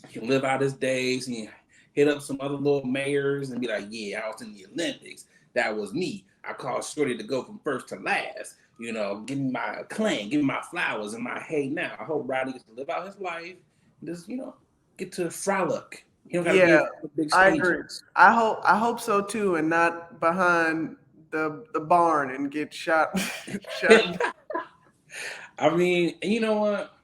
He can live out his days and hit up some other little mayors and be like, "Yeah, I was in the Olympics. That was me. I caused Shorty to go from first to last. Give me my acclaim, give me my flowers and my hey now." I hope Rodney gets to live out his life and just, get to frolic. He don't gotta be in the big I stages. agree. I hope so too, and not behind the barn and get shot. I mean, and you know what?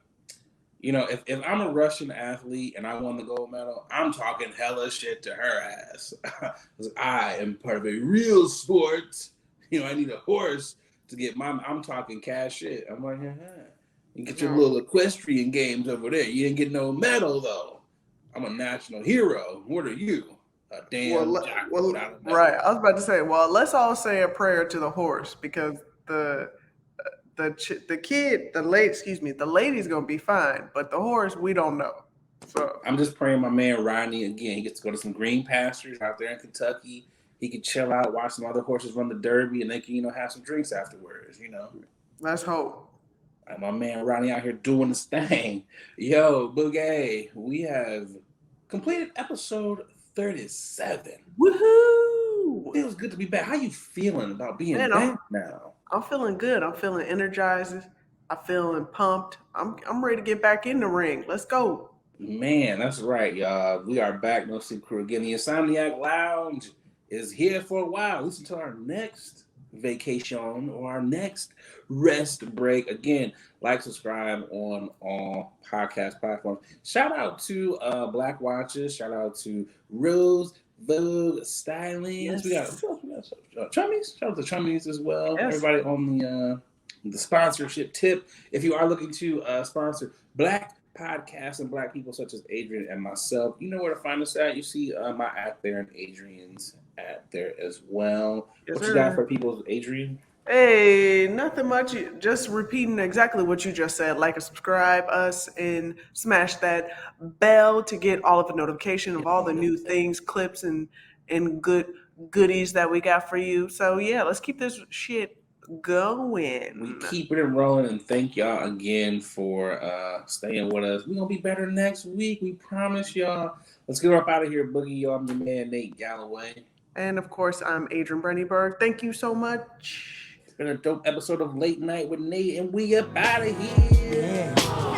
If I'm a Russian athlete and I won the gold medal, I'm talking hella shit to her ass. Because I am part of a real sport. I need a horse to get I'm talking cash shit. I'm like, you get your little equestrian games over there. You didn't get no medal though. I'm a national hero. What are you? A damn right. I was about to say, well, let's all say a prayer to the horse because the lady's gonna be fine, but the horse we don't know. So I'm just praying my man Rodney again. He gets to go to some green pastures out there in Kentucky. He can chill out, watch some other horses run the Derby, and they can have some drinks afterwards. Let's hope. Like my man Rodney out here doing his thing. Yo, Boogie, we have completed episode 37. Woohoo! Feels good to be back. How you feeling about being back now? I'm feeling good. I'm feeling energized. I'm feeling pumped. I'm ready to get back in the ring. Let's go. Man, that's right, y'all. We are back. No Sleep Crew again. The Insomniac Lounge is here for a while. Listen to our next vacation or our next rest break. Again, like, subscribe on all podcast platforms. Shout out to Black Watches. Shout out to Rose Vogue Stylings. Yes. We got Chummies. Shout out to Chummies as well. Yes. Everybody on the sponsorship tip. If you are looking to sponsor Black podcasts and Black people such as Adrian and myself, you know where to find us at. You see my at there and Adrian's at there as well. Yes, what sir. You got for people, Adrian? Hey, nothing much. Just repeating exactly what you just said. Like and subscribe us and smash that bell to get all of the notification of all the new things, clips, and goodies that we got for you. So yeah, let's keep this shit going. We keeping it rolling, and thank y'all again for staying with us. We're gonna be better next week. We promise y'all. Let's get up out of here, Boogie. Y'all, I'm your man, Nate Galloway. And of course, I'm Adrian Brennyberg. Thank you so much. It's been a dope episode of Late Night with Nate, and we up out of here. Yeah.